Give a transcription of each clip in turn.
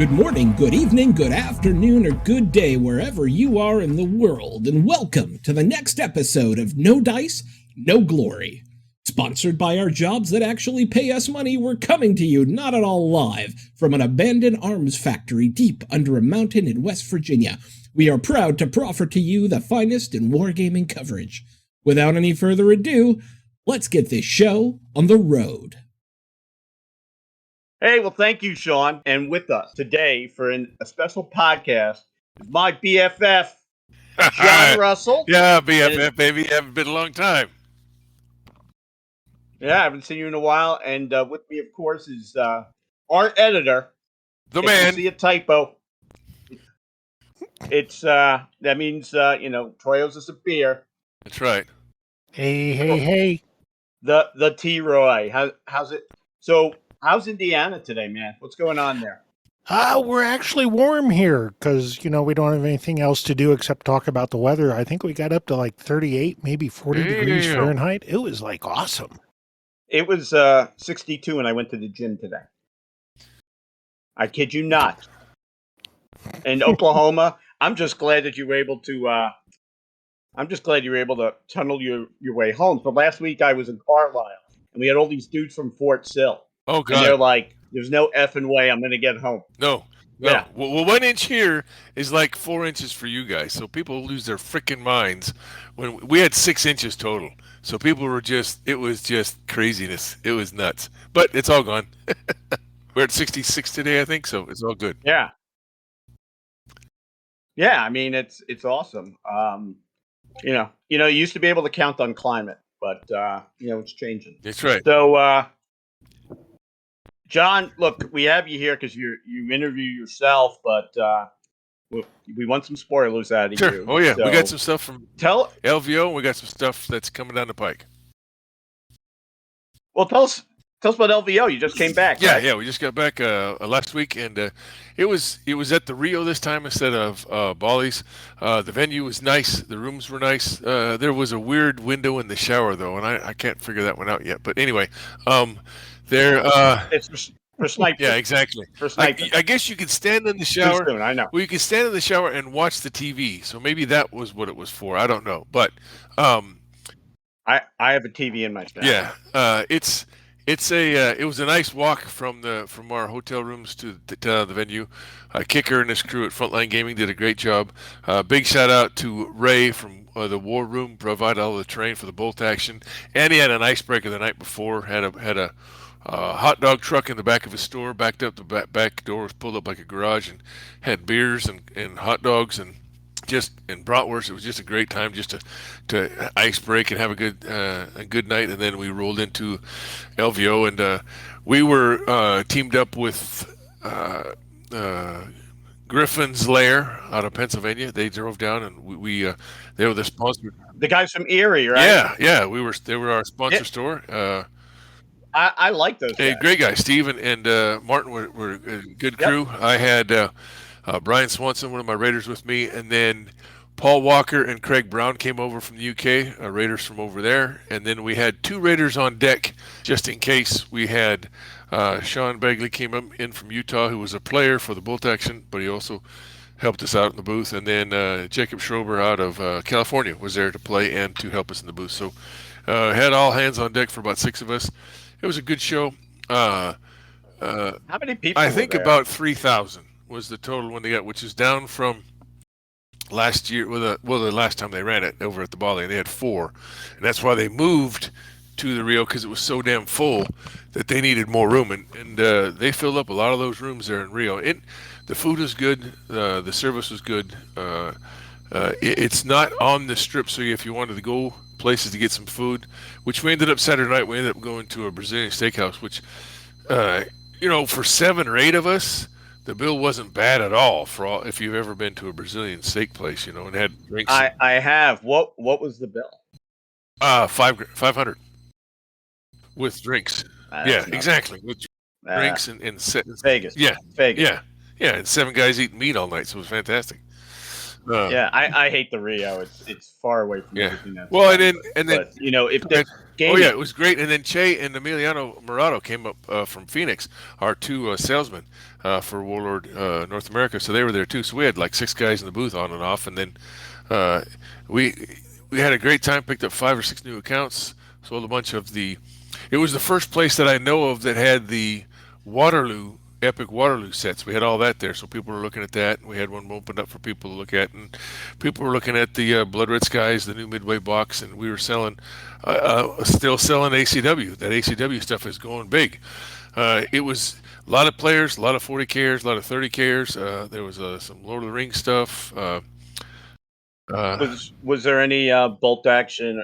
Good morning, good evening, good afternoon, or good day wherever you are in the world, and welcome to the next episode of No Dice, No Glory. Sponsored by our jobs that actually pay us money, we're coming to you not at all live from an abandoned arms factory deep under a mountain in West Virginia. We are proud to proffer to you the finest in wargaming coverage. Without any further ado, let's get this show on the road. Hey, well, thank you, Sean. And with us today for a special podcast is my BFF, John Russell. Yeah, BFF, baby. Haven't been a long time. Yeah, I haven't seen you in a while. And with me, of course, is our editor. The if man. You see a typo. It's that means Troy owes us a beer. That's right. Hey. The T Roy. How's it? So how's Indiana today, man? What's going on there? We're actually warm here because, we don't have anything else to do except talk about the weather. I think we got up to like 38, maybe 40 degrees Fahrenheit. It was like awesome. It was 62 when I went to the gym today. I kid you not. In Oklahoma, I'm just glad that you were able to tunnel your way home. So last week I was in Carlisle, and we had all these dudes from Fort Sill. Oh, God. And they're like, there's no effing way I'm going to get home. No. Yeah. Well, 1 inch here is like 4 inches for you guys. So people lose their freaking minds. When we had 6 inches total. So people were it was just craziness. It was nuts. But it's all gone. We're at 66 today, I think. So it's all good. Yeah. Yeah. I mean, it's awesome. You used to be able to count on climate, but it's changing. That's right. So, John, look, we have you here because you interview yourself, but we want some spoilers out of you. Sure. Oh, yeah. So we got some stuff from LVO, and we got some stuff that's coming down the pike. Well, tell us about LVO. You just came back. Yeah, right? yeah. We just got back last week, and it was at the Rio this time instead of Bally's. The venue was nice. The rooms were nice. There was a weird window in the shower, though, and I can't figure that one out yet. But anyway, it's for sniping. Yeah, exactly. For sniping. I guess you could stand in the shower. Soon, I know. Well, you could stand in the shower and watch the TV. So maybe that was what it was for. I don't know, but I have a TV in my shower. Yeah, it was a nice walk from our hotel rooms to the venue. Kicker and his crew at Frontline Gaming did a great job. Big shout out to Ray from the War Room, provided all the terrain for the bolt action, and he had an icebreaker the night before. Had a hot dog truck in the back of his store, backed up. The back door was pulled up like a garage, and had beers and hot dogs and bratwurst. It was just a great time just to ice break and have a good night. And then we rolled into LVO, and we were teamed up with Griffin's Lair out of Pennsylvania. They drove down, and they were the sponsor. The guys from Erie, right? Yeah. They were our sponsor store. I like those guys. Great guys. Steve and Martin were a good crew. Yep. I had Brian Swanson, one of my Raiders, with me, and then Paul Walker and Craig Brown came over from the UK, Raiders from over there, and then we had 2 Raiders on deck just in case. We had Sean Bagley came in from Utah, who was a player for the bolt action, but he also helped us out in the booth, and then Jacob Schrober out of California was there to play and to help us in the booth. So had all hands on deck for about 6 of us. It was a good show. How many people? I think about 3,000 was the total when they got, which is down from last year. The last time they ran it over at the Bali, and they had 4, and that's why they moved to the Rio, because it was so damn full that they needed more room, and they filled up a lot of those rooms there in Rio. The food was good, the service was good. It's not on the strip, so if you wanted to go places to get some food, which we ended up Saturday night, we ended up going to a Brazilian steakhouse, which for 7 or 8 of us, the bill wasn't bad at all. If you've ever been to a Brazilian steak place, and had drinks. I have. What was the bill? $500 with drinks. That's exactly, with drinks and Vegas. Yeah, Vegas. Yeah, and 7 guys eating meat all night, so it was fantastic. I hate the Rio. It's far away from everything else. Well, and then if gaming. Oh yeah, it was great. And then Che and Emiliano Murado came up from Phoenix, our two salesmen for Warlord North America. So they were there too. So we had like 6 guys in the booth on and off, and then we had a great time. Picked up 5 or 6 new accounts. Sold a bunch of the. It was the first place that I know of that had the Waterloo Epic Waterloo sets. We had all that there, so people were looking at that. And we had one opened up for people to look at, and people were looking at the Blood Red Skies, the new Midway box, and we were selling, still selling ACW. That ACW stuff is going big. It was a lot of players, a lot of 40Kers, a lot of 30Kers. There was some Lord of the Rings stuff. Was there any bolt action?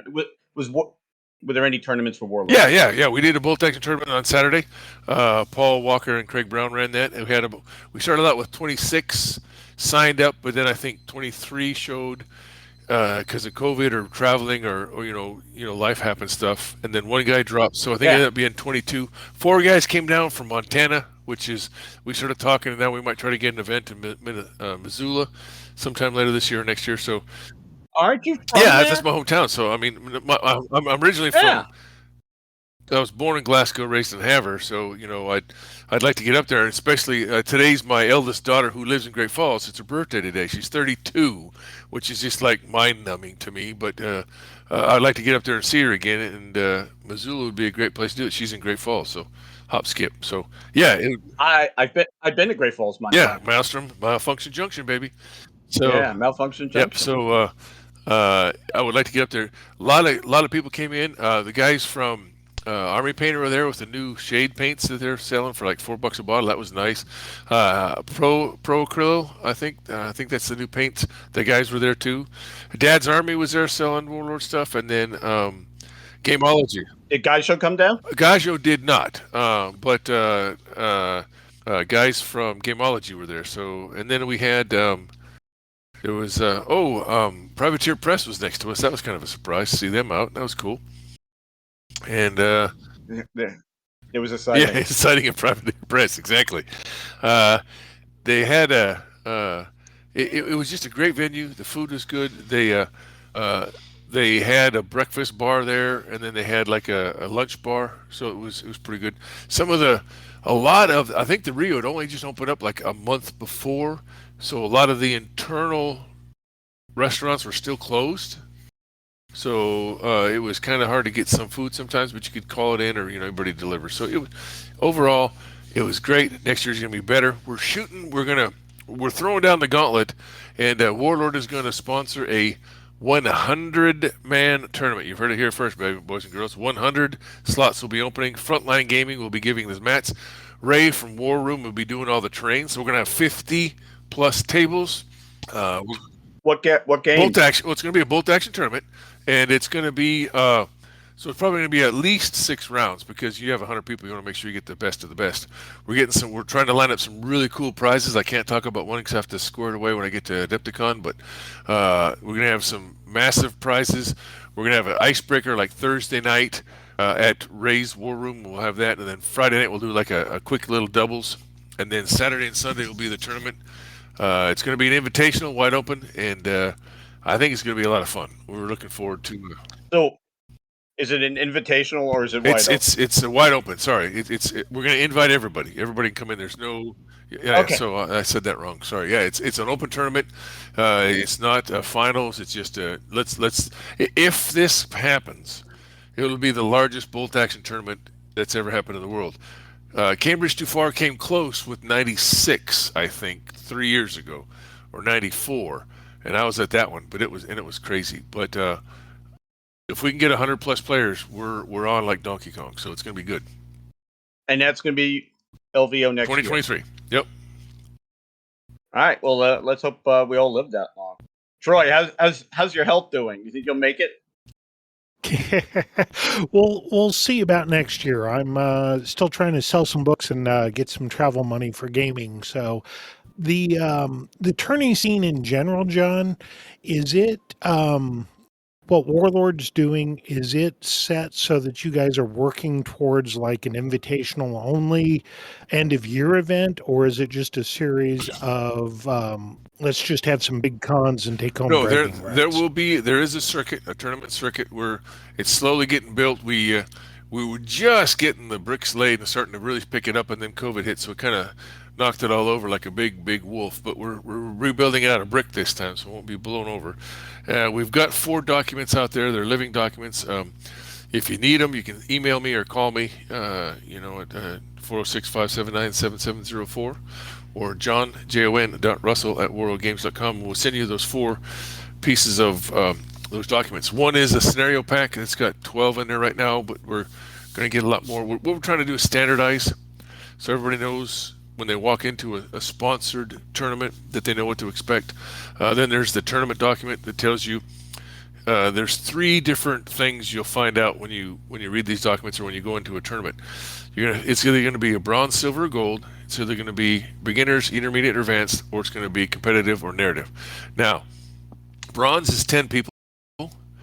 Were there any tournaments for Warlords? Yeah. We did a bolt action tournament on Saturday. Paul Walker and Craig Brown ran that. And we started out with 26 signed up, but then I think 23 showed because of COVID or traveling or life happens stuff. And then one guy dropped, so I think it ended up being 22. 4 guys came down from Montana, which is we started talking, and now we might try to get an event in Missoula sometime later this year or next year. So. Aren't you from Yeah, there? that's my hometown. So I mean, I'm originally from. I was born in Glasgow, raised in Havre. So I'd like to get up there, and especially today's my eldest daughter who lives in Great Falls. It's her birthday today. She's 32, which is just like mind-numbing to me. But I'd like to get up there and see her again, and Missoula would be a great place to do it. She's in Great Falls, so hop skip. So yeah, I've been to Great Falls. Maelstrom, Malfunction Junction, baby. So Malfunction Junction. Yep. So. I would like to get up there. A lot of people came in. The guys from Army Painter were there with the new shade paints that they're selling for like $4 a bottle. That was nice. Pro Acryl, I think that's the new paint. The guys were there too. Dad's Army was there selling Warlord stuff, and then Gameology. Did Gaisho come down? Gaisho did not, but guys from Gameology were there. So, and then we had. There was Privateer Press was next to us. That was kind of a surprise to see them out. That was cool. And there was a sighting. Yeah, sighting of Privateer Press, exactly. They had it was just a great venue. The food was good. They had a breakfast bar there, and then they had like a lunch bar, so it was pretty good. I think the Rio had only just opened up like a month before. So a lot of the internal restaurants were still closed. So it was kind of hard to get some food sometimes, but you could call it in or everybody delivers. So overall it was great. Next year's gonna be better. We're throwing down the gauntlet, and Warlord is gonna sponsor a 100-man tournament. You've heard it here first, baby, boys and girls. 100 slots will be opening. Frontline Gaming will be giving the mats. Ray from War Room will be doing all the terrain. So we're gonna have 50 plus tables. What game? Bolt action. Well, it's going to be a bolt action tournament, and it's going to be so it's probably going to be at least 6 rounds because you have 100 people. You want to make sure you get the best of the best. We're trying to line up some really cool prizes. I can't talk about one because I have to square it away when I get to Adepticon, but we're going to have some massive prizes. We're going to have an icebreaker like Thursday night at Ray's War Room. We'll have that, and then Friday night we'll do like a quick little doubles, and then Saturday and Sunday will be the tournament. It's going to be an invitational, wide open, and I think it's going to be a lot of fun. We're looking forward to. So, is it an invitational or is it wide open? It's a wide open. Sorry, we're going to invite everybody. Everybody can come in. There's no. Yeah. Okay. So I said that wrong. Sorry. Yeah, it's an open tournament. It's not finals. It's just let's. If this happens, it'll be the largest bolt action tournament that's ever happened in the world. Cambridge Too Far came close with 96, I think, 3 years ago, or 94, and I was at that one. But it was crazy. But if we can get 100 plus players, we're on like Donkey Kong, so it's going to be good. And that's going to be LVO next 2023. year. Yep. All right. Well, let's hope we all live that long. Troy, how's your health doing? You think you'll make it? We'll see about next year. I'm still trying to sell some books and get some travel money for gaming. So the tourney scene in general, John, is it what Warlord's doing, is it set so that you guys are working towards like an invitational only end of year event, or is it just a series of let's just have some big cons and take home No, bragging there rights? there is a circuit, a tournament circuit where it's slowly getting built. We were just getting the bricks laid and starting to really pick it up, and then COVID hit, so it kind of knocked it all over like a big wolf. But we're rebuilding it out of brick this time, so it won't be blown over. We've got 4 documents out there. They're living documents. If you need them, you can email me or call me. At 406-579-7704. Or jon.russell@warlordgames.com. We'll send you those 4 pieces of those documents. One is a scenario pack, and it's got 12 in there right now, but we're going to get a lot more. What we're trying to do is standardize, so everybody knows when they walk into a sponsored tournament that they know what to expect. Then there's the tournament document that tells you there's 3 different things you'll find out when you read these documents or when you go into a tournament. It's either going to be a bronze, silver, or gold. It's either going to be beginners, intermediate, or advanced, or it's going to be competitive or narrative. Now, bronze is 10 people,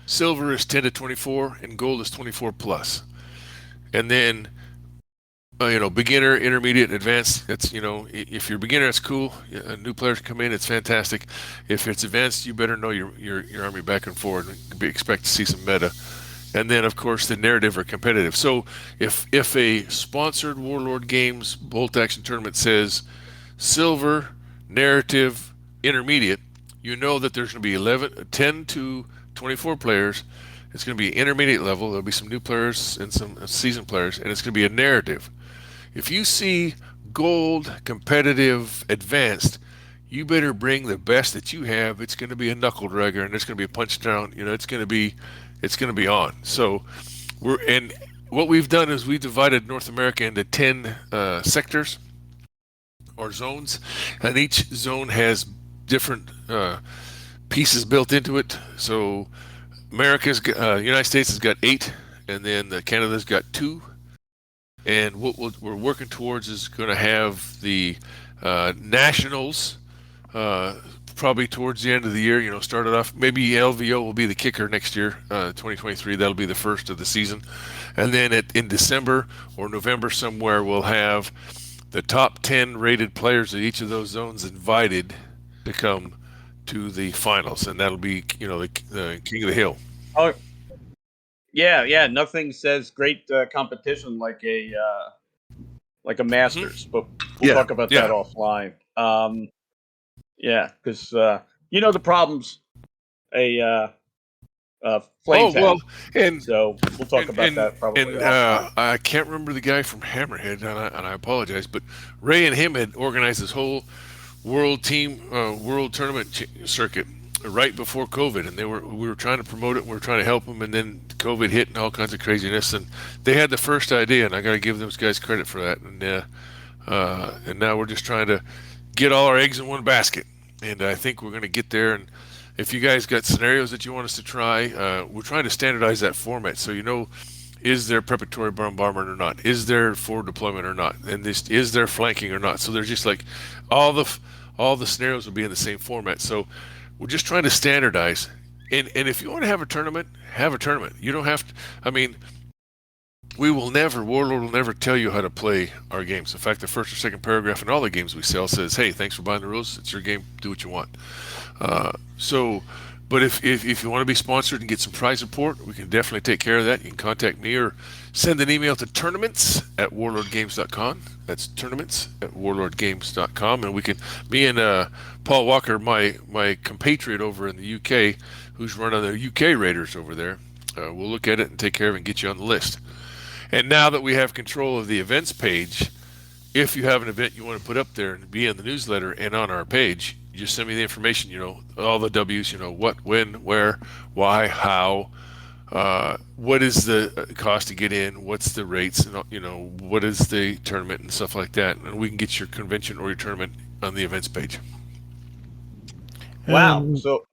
silver is 10 to 24, and gold is 24 plus. And then, beginner, intermediate, advanced. That's if you're beginner, that's cool. New players come in, it's fantastic. If it's advanced, you better know your army back and forward and expect to see some meta. And then, of course, the narrative or competitive. So if a sponsored Warlord Games bolt action tournament says silver, narrative, intermediate, you know that there's going to be 10 to 24 players. It's going to be intermediate level. There'll be some new players and some seasoned players, and it's going to be a narrative. If you see gold, competitive, advanced, you better bring the best that you have. It's going to be a knuckle dragger, and it's going to be a punch down. It's going to be on. So what we've done is we divided North America into 10 sectors or zones, and each zone has different pieces built into it. So United States has got 8, and then Canada's got 2. And what we're working towards is going to have the nationals probably towards the end of the year. Started off, maybe LVO will be the kicker next year, 2023. That'll be the first of the season. And then in December or November somewhere, we'll have the top 10 rated players at each of those zones invited to come to the finals. And that'll be, the King of the Hill. Oh, yeah. Nothing says great competition like a Masters, but we'll talk about that offline. Because the problems Flames have. And so we'll talk about that probably. And I can't remember the guy from Hammerhead, and I apologize, but Ray and him had organized this whole world tournament circuit right before COVID, and we were trying to promote it, and we were trying to help them, and then COVID hit and all kinds of craziness, and they had the first idea, and I got to give those guys credit for that, and now we're just trying to get all our eggs in one basket, and I think we're going to get there. And if you guys got scenarios that you want us to try, we're trying to standardize that format, so is there preparatory bombardment or not? Is there forward deployment or not? And is there flanking or not? So there's just like all the scenarios will be in the same format. So we're just trying to standardize. And if you want to have a tournament, have a tournament. You don't have to. Warlord will never tell you how to play our games. In fact, the first or second paragraph in all the games we sell says, "Hey, thanks for buying the rules. It's your game. Do what you want." But if you want to be sponsored and get some prize support, we can definitely take care of that. You can contact me or send an email to tournaments@warlordgames.com. That's tournaments@warlordgames.com, and me and Paul Walker, my compatriot over in the UK, who's running the UK Raiders over there, we'll look at it and take care of it and get you on the list. And now that we have control of the events page, if you have an event you want to put up there and be in the newsletter and on our page, you just send me the information, all the W's, what, when, where, why, how, what is the cost to get in, what's the rates, and what is the tournament and stuff like that. And we can get your convention or your tournament on the events page. Wow. So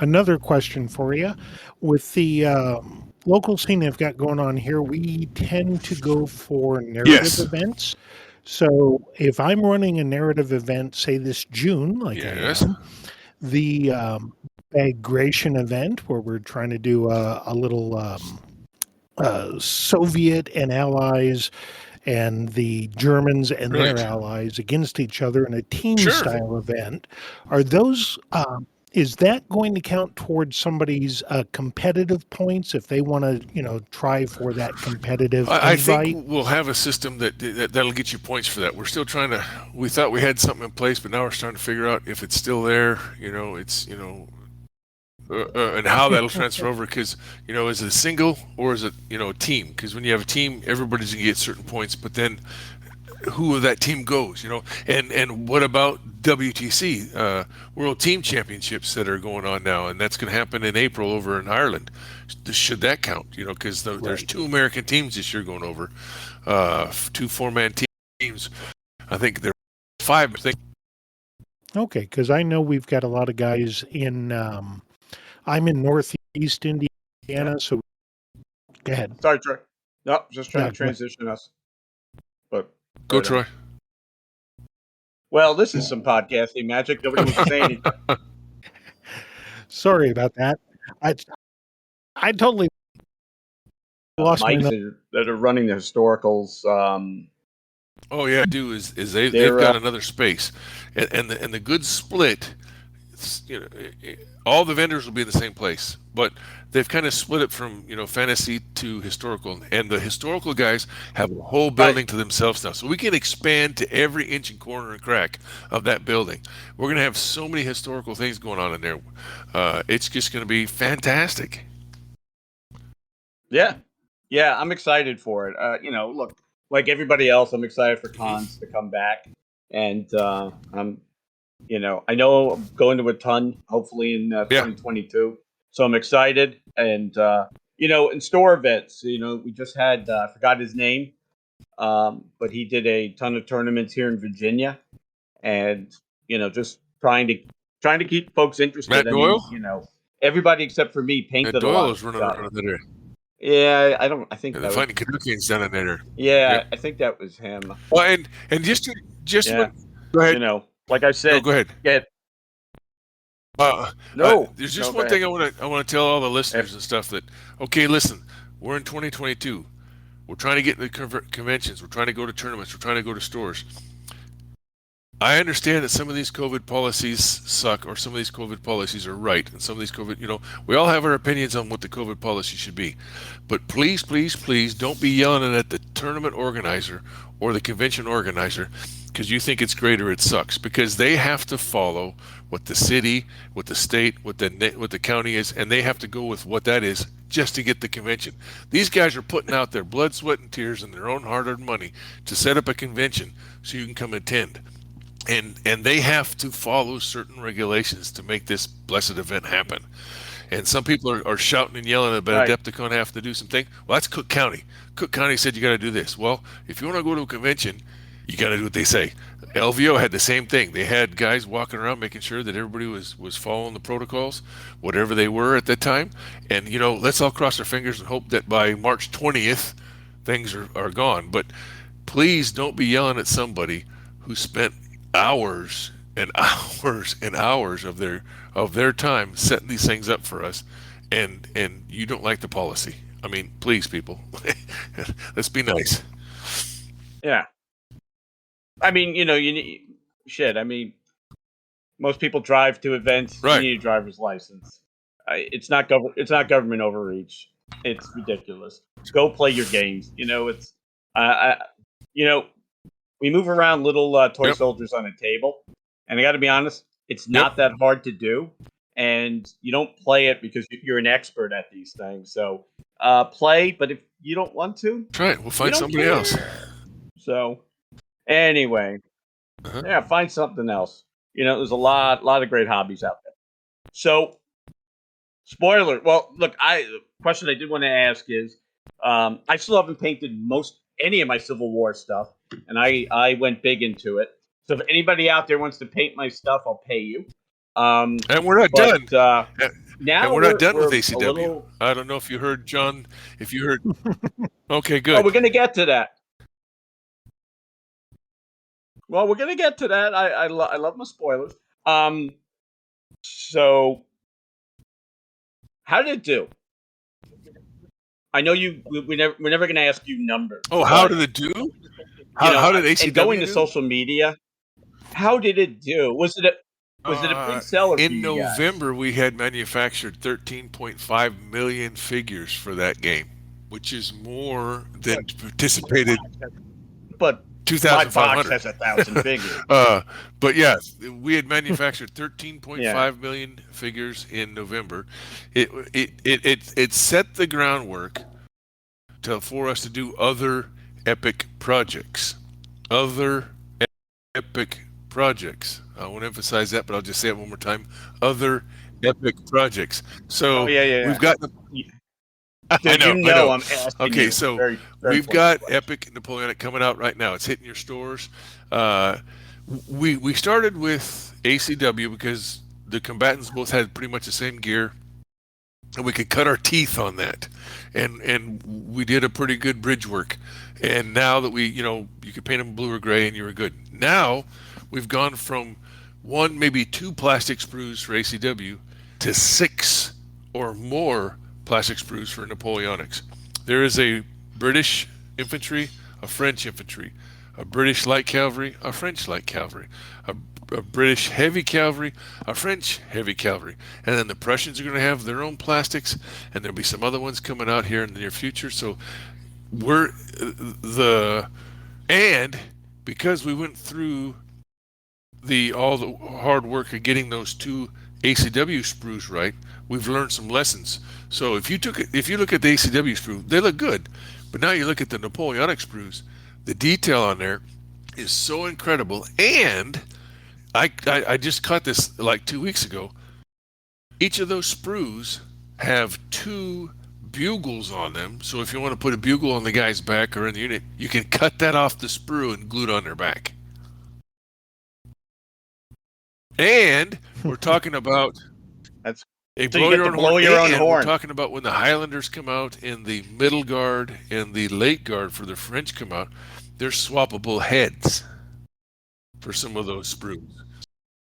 another question for you. With the local scene they've got going on here, we tend to go for narrative events. So if I'm running a narrative event, say this June, like I am, the conflagration event where we're trying to do a little Soviet and allies and the Germans and their Right. allies against each other in a team Sure. style event. Are those is that going to count towards somebody's competitive points if they want to, try for that competitive I think invite? we'll have a system that'll get you points for that. We're still trying to. We thought we had something in place, but now we're starting to figure out if it's still there. And how that'll transfer over. Because is it a single or is it a team? Because when you have a team, everybody's gonna get certain points, but then who that team goes, and what about WTC World Team Championships that are going on now, and that's going to happen in April over in Ireland. Should that count? Because there's 2 American teams this year going over, 2 4-man teams. I think there are 5. I think. Okay, because I know we've got a lot of guys in. I'm in Northeast Indiana, so go ahead. Sorry, Troy. No, just trying Yeah, to transition us. But Go, Troy. Well, this is some podcasting magic. Nobody wants to say anything. Sorry about that. I totally lost my. Mics that are running the historicals. Oh yeah, do is they've got another space, and the good split. All the vendors will be in the same place, but they've kind of split it from fantasy to historical, and the historical guys have a whole building to themselves now, so we can expand to every inch and corner and crack of that building. We're going to have so many historical things going on in there. It's just going to be fantastic. Yeah, I'm excited for it. Look, like everybody else, I'm excited for cons to come back, and I know I'm going to a ton, hopefully in 2022. So I'm excited. And, in store events, we just had, I forgot his name, but he did a ton of tournaments here in Virginia. And, just trying to keep folks interested. Matt Doyle? Everybody except for me painted Matt a lot Doyle of is running stuff. around there. Yeah, I think they're finding Canuckians down in there. Yeah, I think that was him. Well, and just yeah. go ahead. Like I said, go ahead. There's just one thing I want to tell all the listeners and stuff that, okay, listen, we're in 2022. We're trying to get in the conventions. We're trying to go to tournaments. We're trying to go to stores. I understand that some of these COVID policies suck, or some of these COVID policies are right, and some of these COVID, we all have our opinions on what the COVID policy should be. But please, please, please don't be yelling at the tournament organizer or the convention organizer because you think it's great or it sucks, because they have to follow what the city, what the state, what the county is, and they have to go with what that is just to get the convention. These guys are putting out their blood, sweat, and tears and their own hard-earned money to set up a convention so you can come attend. And they have to follow certain regulations to make this blessed event happen. And some people are shouting and yelling about Adepticon having to do some things. Well, that's Cook County. Cook County said you got to do this. Well, if you want to go to a convention, you got to do what they say. LVO had the same thing. They had guys walking around making sure that everybody was following the protocols, whatever they were at that time. And, let's all cross our fingers and hope that by March 20th, things are gone. But please don't be yelling at somebody who spent hours and hours and hours of their time setting these things up for us, and you don't like the policy. I mean, please, people, let's be nice. Yeah. I mean, you need shit. I mean, most people drive to events. Right. You need a driver's license. It's not government overreach. It's ridiculous. Go play your games. It's we move around little toy soldiers on a table, and I got to be honest, it's not that hard to do, and you don't play it because you're an expert at these things. So play, but if you don't want to, that's right. We'll find somebody else. So anyway, find something else. There's a lot of great hobbies out there. So, spoiler. Well, look, the question I did want to ask is, I still haven't painted any of my Civil War stuff, and I went big into it. So if anybody out there wants to paint my stuff, I'll pay you. And we're not done. Now we're not done with ACW. I don't know if you heard, John. If you heard, okay, good. Oh, we're gonna get to that. Well, we're gonna get to that. I love my spoilers. So How did it do? I know we're never going to ask you numbers. Oh, how did it do? How did ACW and going do? to social media? How did it do? Was it a big seller in November? We had manufactured 13.5 million figures for that game, which is more than participated. But 2,500. My box has 1,000 figures. But yeah, we had manufactured 13.5 million figures in November. It set the groundwork for us to do other epic projects. Other epic projects. I won't emphasize that, but I'll just say it one more time. Other epic projects. So we've got. Dude, I know. I'm asking okay, you. so very we've got Epic Napoleonic coming out right now. It's hitting your stores. We started with ACW because the combatants both had pretty much the same gear, and we could cut our teeth on that, and we did a pretty good bridge work. And now that you could paint them blue or gray, and you were good. Now we've gone from 1, maybe 2 plastic sprues for ACW to 6 or more plastic sprues for Napoleonics. There is a British infantry, a French infantry, a British light cavalry, a French light cavalry, a British heavy cavalry, a French heavy cavalry, and then the Prussians are going to have their own plastics, and there'll be some other ones coming out here in the near future. So and because we went through all the hard work of getting those 2 ACW sprues right, we've learned some lessons. So if you look at the ACW sprue, they look good, but now you look at the Napoleonic sprues, the detail on there is so incredible. And I just caught this like 2 weeks ago. Each of those sprues have 2 bugles on them. So if you want to put a bugle on the guy's back or in the unit, you can cut that off the sprue and glue it on their back. And we're talking about blow your own horn. We're talking about when the Highlanders come out and the middle guard and the late guard for the French come out, they're swappable heads for some of those sprues.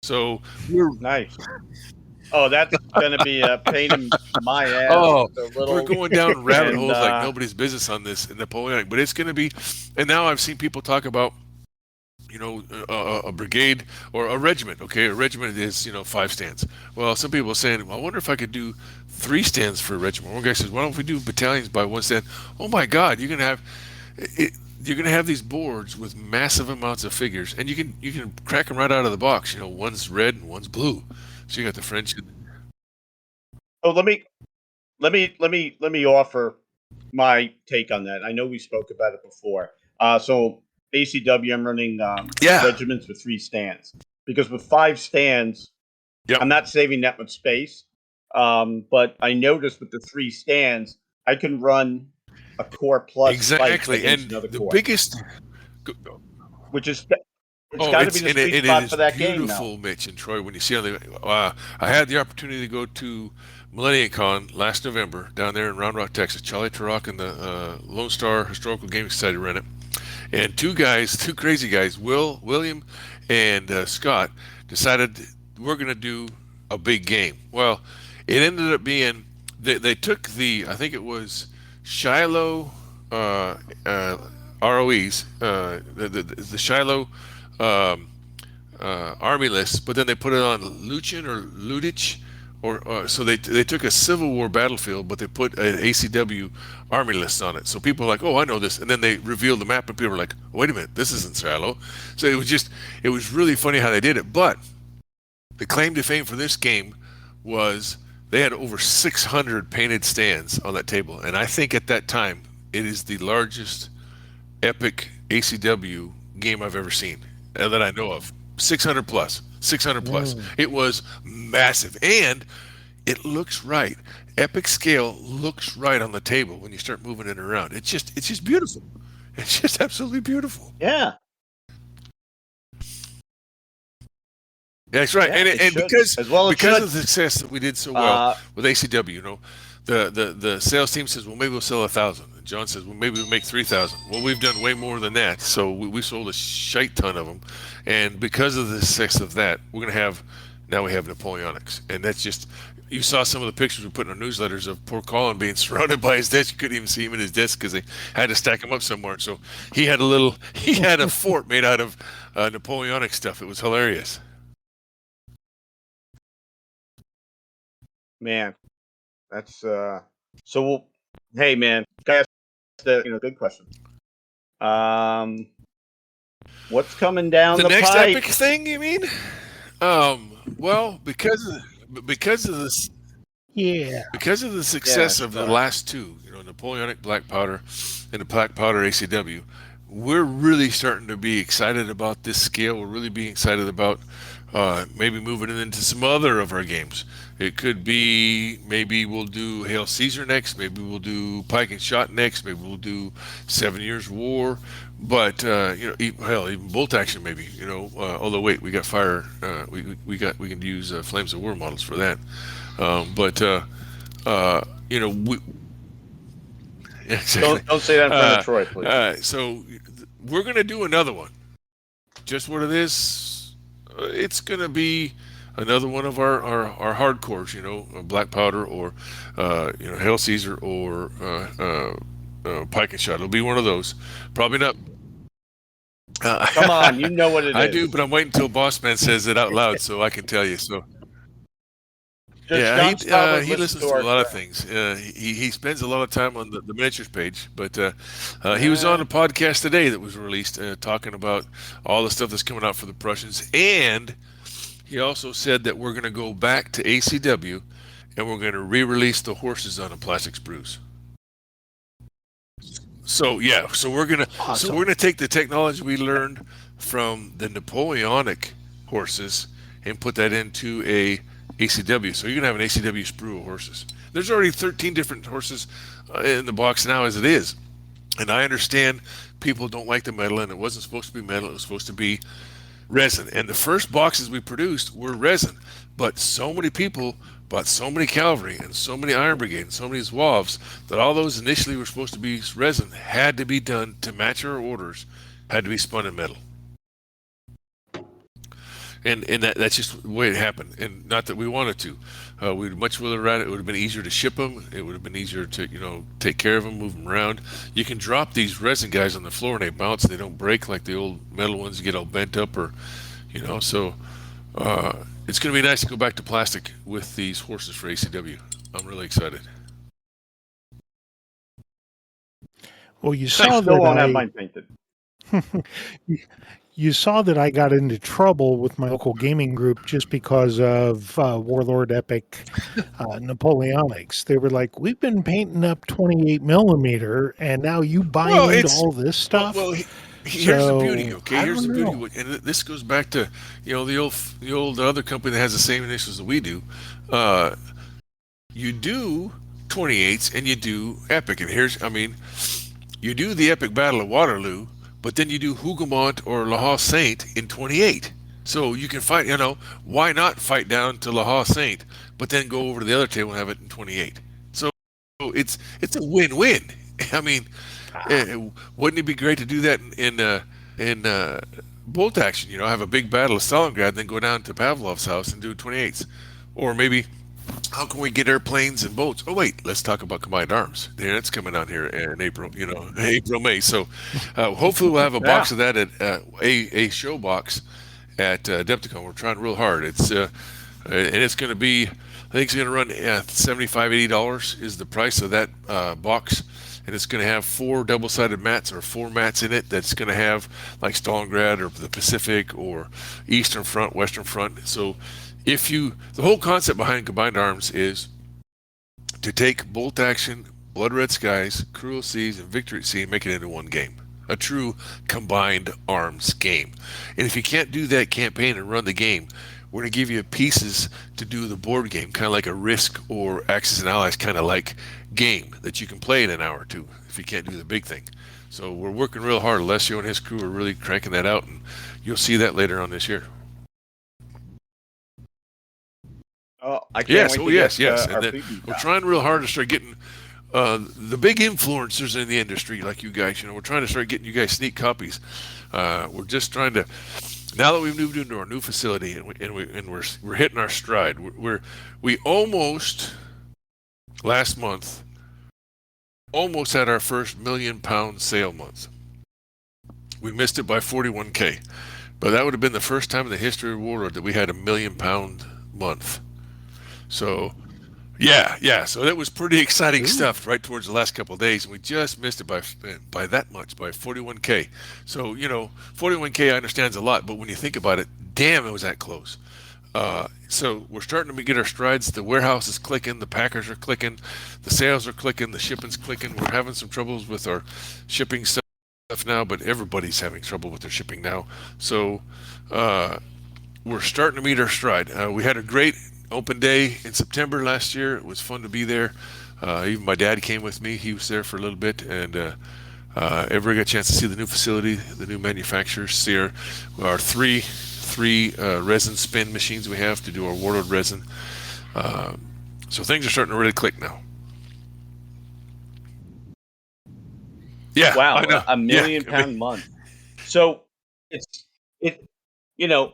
So nice. Oh, that's going to be a pain in my ass. Oh, we're going down rabbit holes like nobody's business on this in Napoleonic, but it's going to be. And now I've seen people talk about, a brigade or a regiment. Okay, a regiment is 5 stands. Well, some people are saying, well, I wonder if I could do 3 stands for a regiment. One guy says, why don't we do battalions by 1 stand? Oh my God, you're gonna have these boards with massive amounts of figures, and you can crack them right out of the box. One's red and one's blue. So you got the French. Oh, let me offer my take on that. I know we spoke about it before. So ACW, I'm running regiments with 3 stands because with 5 stands, I'm not saving that much space. But I noticed with the 3 stands, I can run a core plus exactly, and the core, biggest, which is. It's got to be the sweet spot for that game now. Beautiful, Mitch and Troy. When you see I had the opportunity to go to MillenniumCon last November down there in Round Rock, Texas. Charlie Turok and the Lone Star Historical Gaming Society ran it, and 2 crazy guys, William and Scott, decided we're going to do a big game. Well, it ended up being they took I think it was Shiloh ROEs, the Shiloh army list, but then they put it on Luchin or Ludich, so they took a Civil War battlefield, but they put an ACW army list on it. So people are like, oh, I know this, and then they revealed the map, and people were like, wait a minute, this isn't Shiloh. So it was really funny how they did it. But the claim to fame for this game was they had over 600 painted stands on that table, and I think at that time it is the largest epic ACW game I've ever seen that I know of. 600 plus. It was massive, and it looks right. Epic scale looks right on the table when you start moving it around. It's just beautiful. It's just absolutely beautiful. Yeah. That's right. Yeah, and because as well because of the success that we did so well with ACW, the sales team says, well, maybe we'll sell 1,000. And John says, well, maybe we'll make 3,000. Well, we've done way more than that. So we sold a shite ton of them. And because of the success of that, we're going to have Now we have Napoleonics, and that's just. You saw some of the pictures we put in our newsletters of poor Colin being surrounded by his desk. You couldn't even see him in his desk because they had to stack him up somewhere. So he had a fort made out of Napoleonic stuff. It was hilarious. Man, that's so. Hey, man, guys, good question. What's coming down the next pipe? epic thing? You mean? Well, because of this. Yeah. Because of the success of the last two, Napoleonic Black Powder and the Black Powder ACW, we're really starting to be excited about this scale. We're really being excited about maybe moving it into some other of our games. It could be maybe we'll do Hail Caesar next. Maybe we'll do Pike and Shot next. Maybe we'll do 7 Years War. But even Bolt Action maybe. Although wait, we got fire. We can use Flames of War models for that. We exactly. Don't say that in front of Troy, please. So we're going to do another one. Just what it is, it's going to be another one of our hardcores, Black Powder or Hail Caesar or Pike and Shot. It'll be one of those. Probably not. Come on, you know what it is. I do, but I'm waiting until Boss Man says it out loud so I can tell you. So. Just he listens to a lot of things. He spends a lot of time on the miniatures page, but he was on a podcast today that was released talking about all the stuff that's coming out for the Prussians, and he also said that we're going to go back to ACW and we're going to re-release the horses on a plastic sprues. So we're gonna take the technology we learned from the Napoleonic horses and put that into a ACW. So you're gonna have an ACW sprue of horses. There's already 13 different horses in the box now as it is, and I understand people don't like the metal, and it wasn't supposed to be metal. It was supposed to be resin. And the first boxes we produced were resin, but so many people bought so many cavalry and so many Iron Brigade and so many Zouaves that all those initially were supposed to be resin had to be done to match our orders, had to be spun in metal. And that's just the way it happened. And not that we wanted to. We'd much rather it would have been easier to ship them. It would have been easier to, take care of them, move them around. You can drop these resin guys on the floor and they bounce. They don't break like the old metal ones get all bent up or, so it's going to be nice to go back to plastic with these horses for ACW. I'm really excited. Well, you saw I still won't have mine painted. You saw that I got into trouble with my local gaming group just because of Warlord Epic Napoleonics. They were like, we've been painting up 28 millimeter, and now you buy into all this stuff. Well, here's the beauty, okay? Here's the beauty. And this goes back to, the old other company that has the same initials that we do. You do 28s and you do Epic. And you do the Epic Battle of Waterloo, but then you do Hougoumont or La Haye Saint in 28. So you can fight, why not fight down to La Haye Saint, but then go over to the other table and have it in 28. So it's a win-win. Wouldn't it be great to do that in Bolt Action? Have a big battle of Stalingrad, and then go down to Pavlov's house and do 28s. Or maybe, how can we get airplanes and boats? Oh wait, let's talk about combined arms. Yeah, that's coming out here in April. April, May. So hopefully we'll have a box of that at a show box at Adepticon. We're trying real hard. It's and it's going to be, I think it's going to run $75, $80 is the price of that box. And it's going to have 4 double-sided mats or 4 mats in it that's going to have like Stalingrad or the Pacific or Eastern Front, Western Front. So the whole concept behind Combined Arms is to take Bolt Action, Blood Red Skies, Cruel Seas, and Victory at Sea and make it into one game. A true Combined Arms game. And if you can't do that campaign and run the game, we're going to give you pieces to do the board game, kind of like a Risk or Axis and Allies kind of like game that you can play in an hour or two if you can't do the big thing. So we're working real hard. Alessio and his crew are really cranking that out, and you'll see that later on this year. Oh, I can't wait to yes. get, And then we're trying real hard to start getting the big influencers in the industry like you guys. We're trying to start getting you guys sneak copies. We're just trying to Now that we've moved into our new facility and we're hitting our stride, we almost last month almost had our first £1 million sale month. We missed it by 41K, but that would have been the first time in the history of Warlord that we had £1 million month. So, yeah. So that was pretty exciting stuff right towards the last couple of days, and we just missed it by that much, by 41K. So 41K I understand is a lot, but when you think about it, damn, it was that close. So we're starting to get our strides. The warehouse is clicking, the packers are clicking, the sales are clicking, the shipping's clicking. We're having some troubles with our shipping stuff now, but everybody's having trouble with their shipping now. So we're starting to meet our stride. We had a great open day in September last year. It was fun to be there. Even my dad came with me. He was there for a little bit, and everybody got a chance to see the new facility, the new manufacturers, see our three resin spin machines we have to do our Warlord resin. So things are starting to really click now. Yeah, wow, I know. £1 million month. So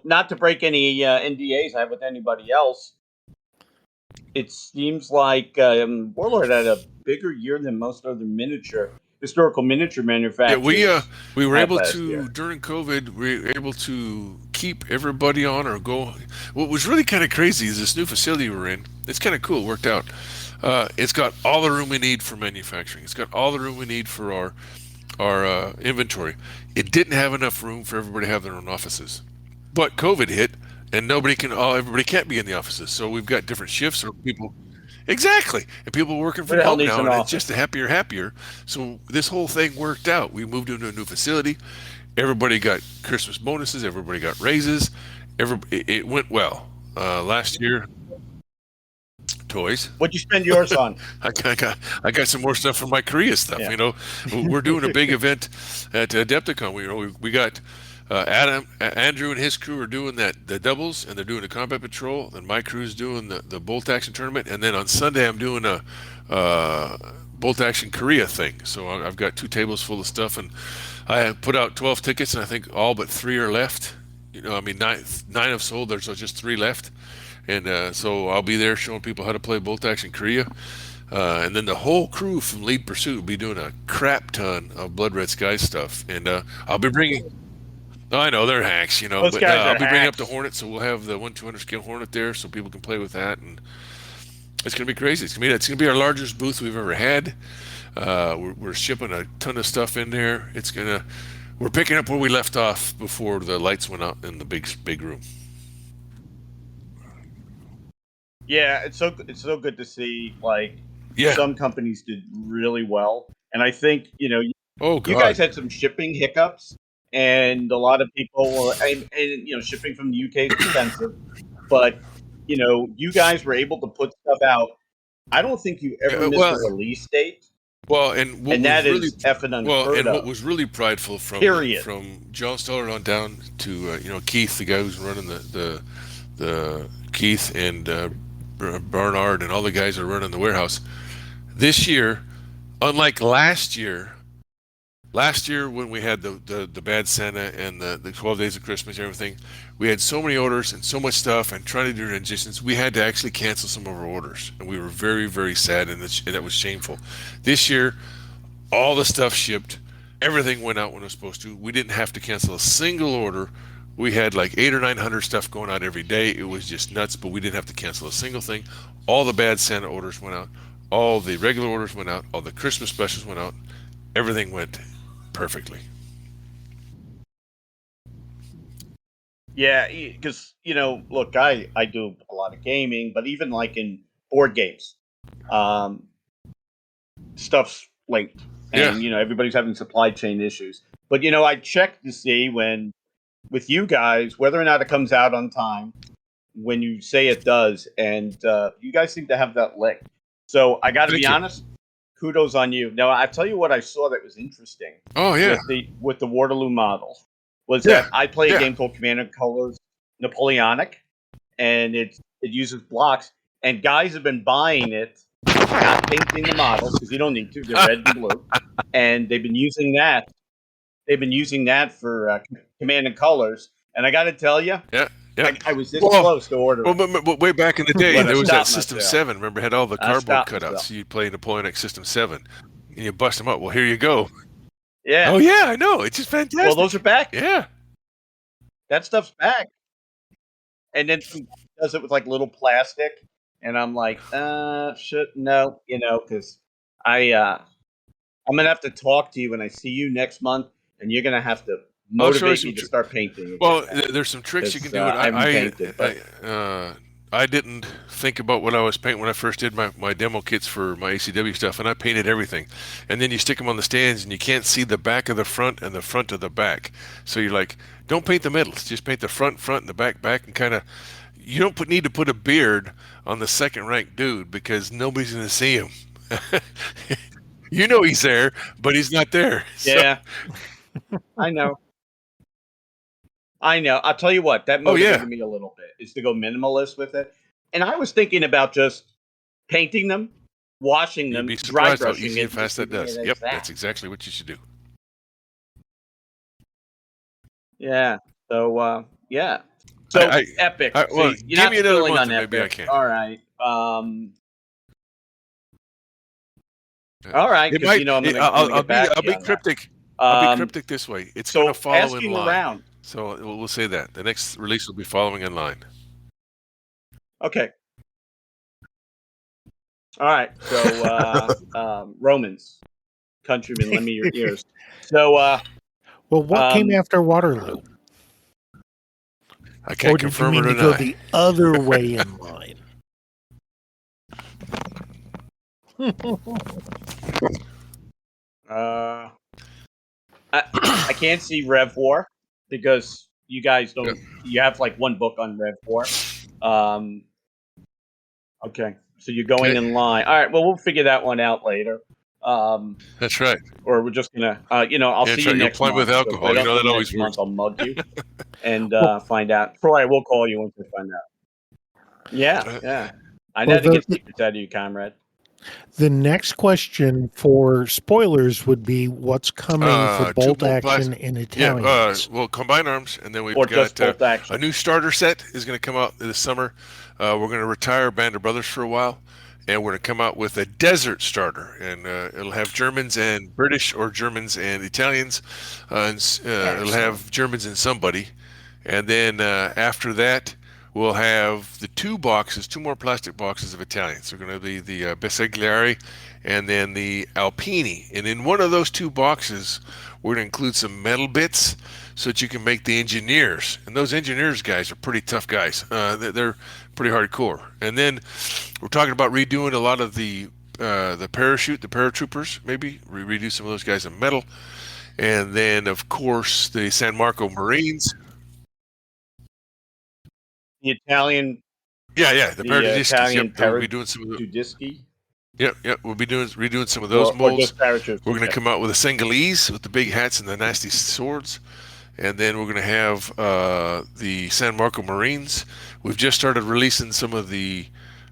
not to break any NDAs I have with anybody else, it seems like Warlord had a bigger year than most other historical miniature manufacturers. Yeah, we were able to, during COVID, we were able to keep everybody on or go. What was really kind of crazy is this new facility we're in. It's kind of cool. It worked out. It's got all the room we need for manufacturing. It's got all the room we need for our inventory. It didn't have enough room for everybody to have their own offices. But COVID hit, and everybody can't be in the offices. So we've got different shifts or people. Exactly. And people working from home now, and it's just a happier. So this whole thing worked out. We moved into a new facility. Everybody got Christmas bonuses. Everybody got raises. It went well. Last year, toys. What'd you spend yours on? I got some more stuff from my Korea stuff. Yeah. We're doing a big event at Adepticon. We got Andrew and his crew are doing the doubles, and they're doing the combat patrol. And my crew's doing the bolt action tournament. And then on Sunday, I'm doing a bolt action Korea thing. So I've got 2 tables full of stuff, and I put out 12 tickets, and I think all but 3 are left. 9 have sold. There's just 3 left. And so I'll be there showing people how to play bolt action Korea. And then the whole crew from Lead Pursuit will be doing a crap ton of Blood Red Sky stuff. And I'll be bringing... I know, they're hacks, but I'll be bringing up the Hornet, so we'll have the 1/200 scale Hornet there so people can play with that. And it's going to be crazy. It's going to be our largest booth we've ever had. We're shipping a ton of stuff in there. We're picking up where we left off before the lights went out in the big room. Yeah, it's so good to see. Some companies did really well, and I think you guys had some shipping hiccups, and a lot of people and shipping from the UK is expensive, but you guys were able to put stuff out. I don't think you ever missed a release date. Well, and that is effing unheard of. What was really prideful from John Stoller on down to Keith, the guy who's running the Keith and Bernard and all the guys that are running the warehouse. This year, unlike last year when we had the bad Santa and the 12 days of Christmas and everything, we had so many orders and so much stuff and trying to do transitions, we had to actually cancel some of our orders, and we were very, very sad, and that was shameful. This year, all the stuff shipped, everything went out when it was supposed to. We didn't have to cancel a single order. We had like 800 or 900 stuff going out every day. It was just nuts, but we didn't have to cancel a single thing. All the bad Santa orders went out. All the regular orders went out. All the Christmas specials went out. Everything went perfectly. Yeah, because look, I do a lot of gaming, but even like in board games, stuff's linked, and everybody's having supply chain issues. But I check to see when with you guys whether or not it comes out on time when you say it does, and you guys seem to have that licked. So I got to be honest. Kudos on you. Now, I'll tell you what I saw that was interesting. Oh, yeah. With the Waterloo model was that I play a game called Command and Colors Napoleonic, and it uses blocks, and guys have been buying it, not painting the models because you don't need to. They're red and blue, and they've been using that. They've been using that for Command and Colors. And I got to tell you, Yeah. I was this close to ordering. Well, way back in the day, But I there was that stopped System myself. 7. Remember, it had all the I cardboard stopped cutouts. myself. So you'd play Napoleonic System 7, and you bust them up. Well, here you go. Yeah. Oh, yeah, I know. It's just fantastic. Well, those are back. Yeah. That stuff's back. And then some does it with like little plastic, and I'm like, no, because I'm gonna have to talk to you when I see you next month, and you're gonna have to motivate me to start painting again. Well, there's some tricks you can do. I haven't painted, but I didn't think about what I was painting when I first did my demo kits for my ACW stuff, and I painted everything. And then you stick them on the stands, and you can't see the back of the front and the front of the back. So you're like, don't paint the middle. Just paint the front, and the back, and kind of. You don't need to put a beard on the second-ranked dude because nobody's going to see him. You know he's there, but he's not there. Yeah, so. I know. I'll tell you what, that motivated me a little bit, is to go minimalist with it. And I was thinking about just painting them, washing them, You'd be dry surprised how brushing easy and fast that does. Yep, that's exactly what you should do. Yeah. So, yeah. So, Epic. Well, so give me another month on and Epic. maybe I can. All right. All right, because I'm going to I'll be cryptic. I'll be cryptic this way. It's going to follow in line. Around. So we'll say that. The next release will be following in line. Okay. All right. So, Romans, countrymen, lend me your ears. So, well, what came after Waterloo? I can't confirm it or not. Go the other way in line. I can't see Rev War because you guys don't. You have like one book on Rev War. Okay, so you're going in line. All right. Well, we'll figure that one out later. That's right. Or we're just gonna, I'll see you next month. With alcohol. So that always works. I'll mug you and find out. Troy, we'll call you once we find out. Yeah. I know to get secrets out of you, comrade. The next question for spoilers would be what's coming for bolt action in Italians. Well, Combined Arms, and then we've got a new starter set is going to come out this summer. We're going to retire Band of Brothers for a while, and we're going to come out with a desert starter, and it'll have Germans and British or Germans and Italians, and it'll have Germans and somebody, and then after that, we'll have the two more plastic boxes of Italians. They're going to be the Bersaglieri and then the Alpini. And in one of those two boxes, we're going to include some metal bits so that you can make the engineers. And those engineers guys are pretty tough guys. They're pretty hardcore. And then we're talking about redoing a lot of the parachute, the paratroopers, maybe. Redo some of those guys in metal. And then, of course, the San Marco Marines. The Italian, the Italian we'll be doing some of the Tudischi. Yep, we'll be redoing some of those molds. We're going to come out with a Singhalese with the big hats and the nasty swords, and then we're going to have the San Marco Marines. We've just started releasing some of the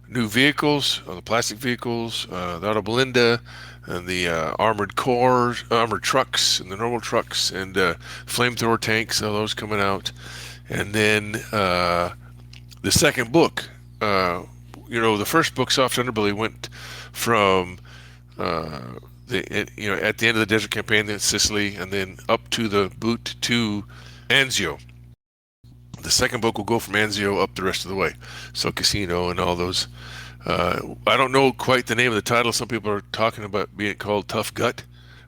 new vehicles, the plastic vehicles, the Auto Belinda, and the armored cores, armored trucks, and the normal trucks, and flamethrower tanks. All those coming out, and then. The second book, the first book, Soft Underbelly, went from at the end of the desert campaign in Sicily, and then up to the boot to Anzio. The second book will go from Anzio up the rest of the way, so Casino and all those. I don't know quite the name of the title. Some people are talking about being called Tough Gut,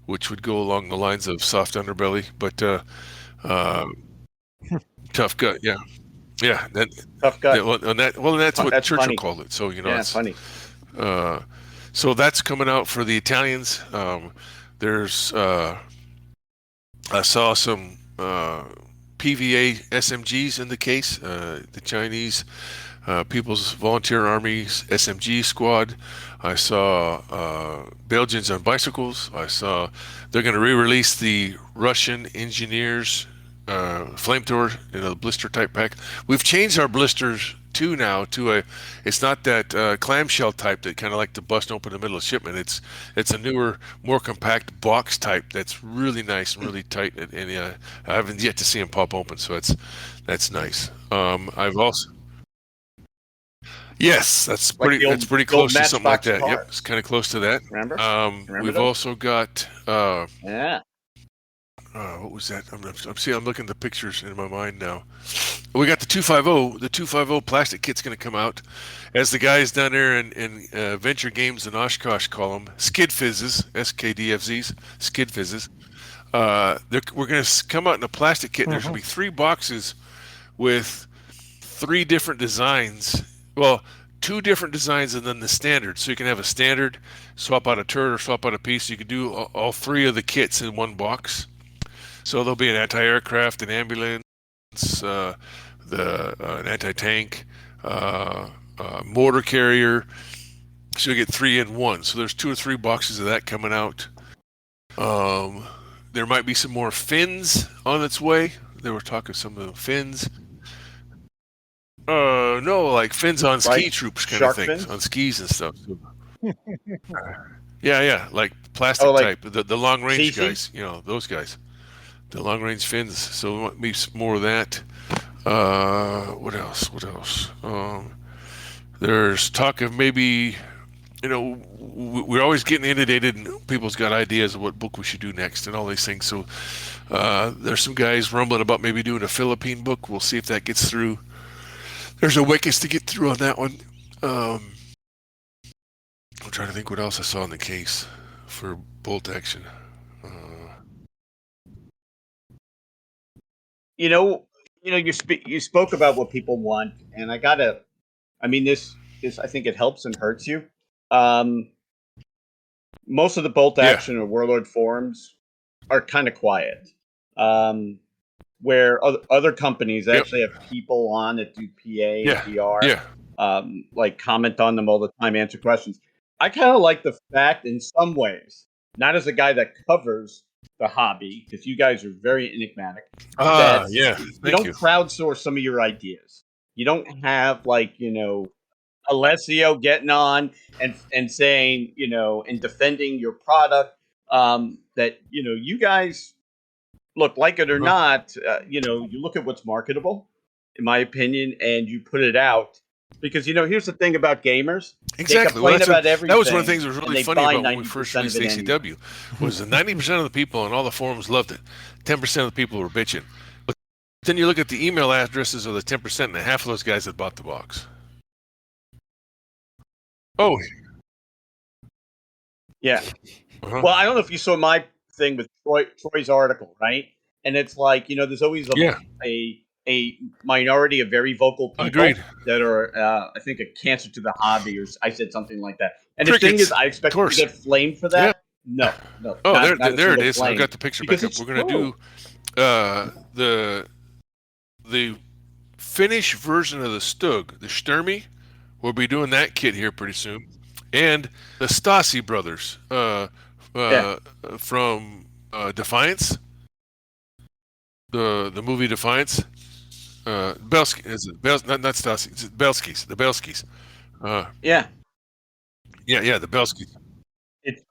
which would go along the lines of Soft Underbelly, but Tough Gut, yeah. Yeah, Tough Gut. That's what Churchill funny. called it. So it's funny. So that's coming out for the Italians. There's I saw some PVA SMGs in the case. The Chinese People's Volunteer Army's SMG squad. I saw Belgians on bicycles. I saw they're going to re-release the Russian engineers. Flamethrower, blister type pack. We've changed our blisters to it's not that clamshell type that kind of like to bust open in the middle of shipment. It's a newer, more compact box type that's really nice and really tight, and I haven't yet to see them pop open. So that's That's nice. I've also yes, that's Like pretty. the old, That's pretty the old close to something like Matchbox that. Yep, cars. it's kind of close to that. Remember? Remember We've those? also got Yeah. what was that? I'm looking at the pictures in my mind now. We got the 250. The 250 plastic kit's going to come out, as the guys down there in Venture Games in Oshkosh call them, skid fizzes, SKDFZs, skid fizzes. We're going to come out in a plastic kit. And there's going to be 3 boxes with 3 different designs. Well, 2 different designs and then the standard. So you can have a standard, swap out a turret or swap out a piece. You can do all 3 of the kits in one box. So there'll be an anti-aircraft, an ambulance, an anti-tank, mortar carrier. So you get 3 in 1. So there's 2 or 3 boxes of that coming out. There might be some more fins on its way. They were talking some of the fins. No, like fins on ski Like troops kind shark of things, fins? on skis and stuff. Yeah, like plastic like type, the long range CC? guys, those guys, the long range fins. So there might be some more of that. What else? There's talk of maybe, we're always getting inundated, and people's got ideas of what book we should do next and all these things. So there's some guys rumbling about maybe doing a Philippine book. We'll see if that gets through. There's a wickets to get through on that one. I'm trying to think what else I saw in the case for bolt action. You spoke about what people want, and this I think it helps and hurts you. Most of the bolt action or Warlord forums are kind of quiet. Where other companies actually have people on that do PA and PR, like comment on them all the time, answer questions. I kind of like the fact, in some ways, not as a guy that covers the hobby, because you guys are very enigmatic. You don't crowdsource some of your ideas. You don't have Alessio getting on and saying, and defending your product. That you guys, look, like it or not, you look at what's marketable, in my opinion, and you put it out. Because, here's the thing about gamers. Exactly. They complain about everything. That was one of the things that was really funny about when we first released ACW, was that 90% of the people on all the forums loved it. 10% of the people were bitching. But then you look at the email addresses of the 10%, and half of those guys had bought the box. Oh. Yeah. Well, I don't know if you saw my thing with Troy's article, right? And it's like, there's always a minority of very vocal people that are, I think, a cancer to the hobby, or I said something like that. And the thing is, I expect to get flamed for that. Yeah. No. Oh, there it is. Flame. I've got the picture back up. We're going to do the Finnish version of the Stug, the Sturmy. We'll be doing that kit here pretty soon. And the Stasi Brothers from Defiance, the movie Defiance. Belsky, is it? Not Stasi. It's Belskis. The Belskis. Yeah, the Belskis. It's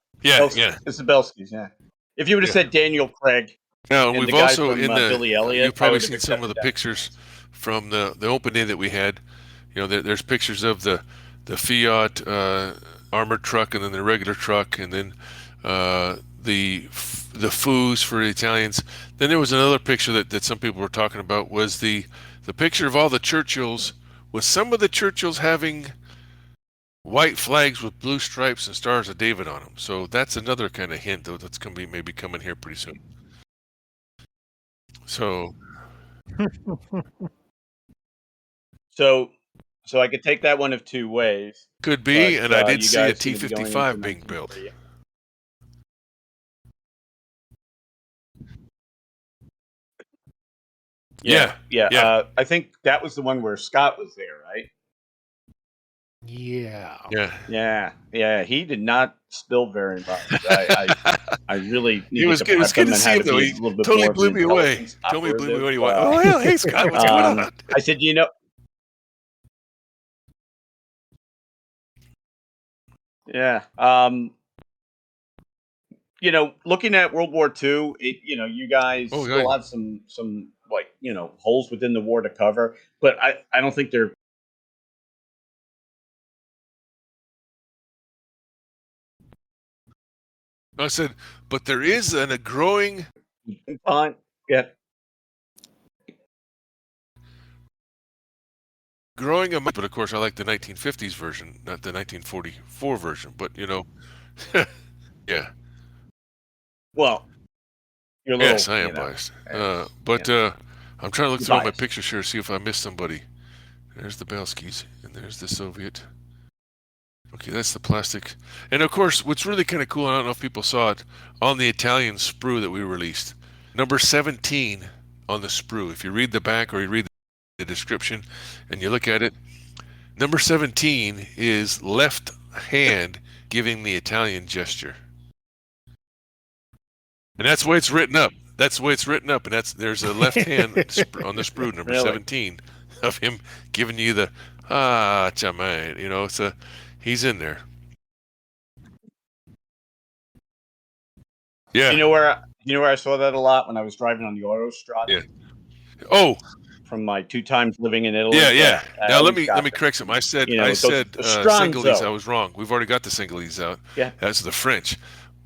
the Belskis. Yeah. If you would have said Daniel Craig. Now we've also from, Billy Elliot, you've probably seen some of the pictures from the open day that we had. There's pictures of the Fiat armored truck, and then the regular truck, and then the foos for the Italians. Then there was another picture that some people were talking about, was the picture of all the Churchills, with some of the Churchills having white flags with blue stripes and stars of David on them. So that's another kind of hint that's going to be maybe coming here pretty soon. So I could take that one of 2 ways. Could be, and I did see a T-55 being built. Yeah. I think that was the one where Scott was there, right? Yeah. He did not spill very much. I really. It was good to see him, though. He totally blew me away. Totally blew me away. Oh, hey, Scott, what's going on? I said, Yeah. Looking at World War II, you guys still have some like, holes within the war to cover. But I don't think they're. I said, but there is a growing. Yeah. Growing amount, but of course I like the 1950s version, not the 1944 version. But yeah. Well, you're a little. Yes, I am biased. But I'm trying to look through all my pictures here, see if I missed somebody. There's the Belskis, and there's the Soviet. Okay, that's the plastic. And of course, what's really kind of cool, I don't know if people saw it, on the Italian sprue that we released, number 17 on the sprue. If you read the back or you read the description and you look at it, number 17 is left hand giving the Italian gesture. And that's the way it's written up. That's the way it's written up. And there's a left hand on the sprue, number 17, of him giving you the, chamai. He's in there. Yeah. You know where I saw that a lot? When I was driving on the Autostrada? Yeah. Oh. From my 2 times living in Italy. Yeah. Now let me correct something. I said Singhalese. I was wrong. We've already got the Singhalese out. Yeah. That's the French.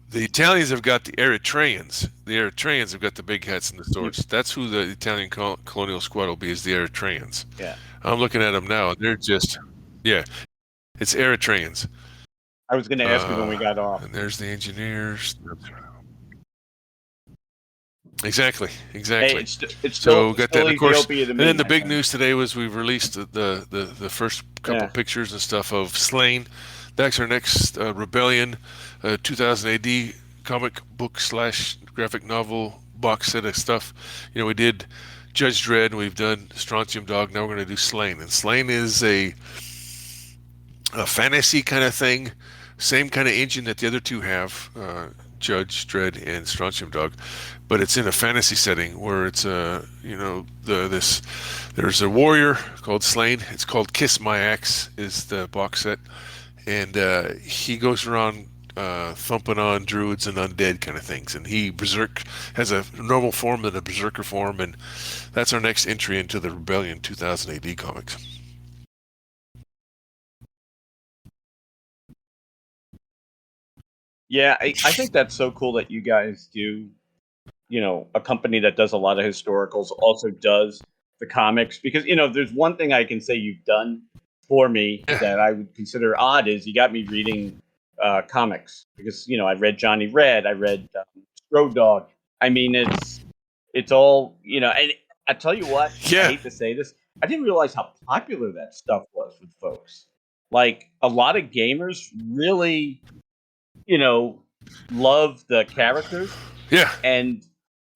The Italians have got the Eritreans. The Eritreans have got the big hats and the swords. That's who the Italian colonial squad will be, is the Eritreans. Yeah. I'm looking at them now. They're just, it's Eritreans. I was going to ask you when we got off. And there's the engineers. Exactly. Hey, it's so we got that. Of course, and then the big news today was we've released the first couple pictures and stuff of Slain. That's our next Rebellion 2000 AD comic book / graphic novel box set of stuff. We did Judge Dredd, and we've done Strontium Dog. Now we're going to do Slain. And Slain is a fantasy kind of thing. Same kind of engine that the other two have, Judge Dredd and Strontium Dog. But it's in a fantasy setting where it's there's a warrior called Slain. It's called Kiss My Axe is the box set. And he goes around thumping on druids and undead kind of things, and he has a normal form and a berserker form, and that's our next entry into the Rebellion 2000 AD comics. Yeah, I think that's so cool that you guys do. A company that does a lot of historicals also does the comics, because there's one thing I can say you've done for me that I would consider odd is you got me reading comics, because I read Johnny Red, I read Road Dog. I mean, it's all and I tell you what, I hate to say this, I didn't realize how popular that stuff was with folks. Like, a lot of gamers really love the characters. Yeah. And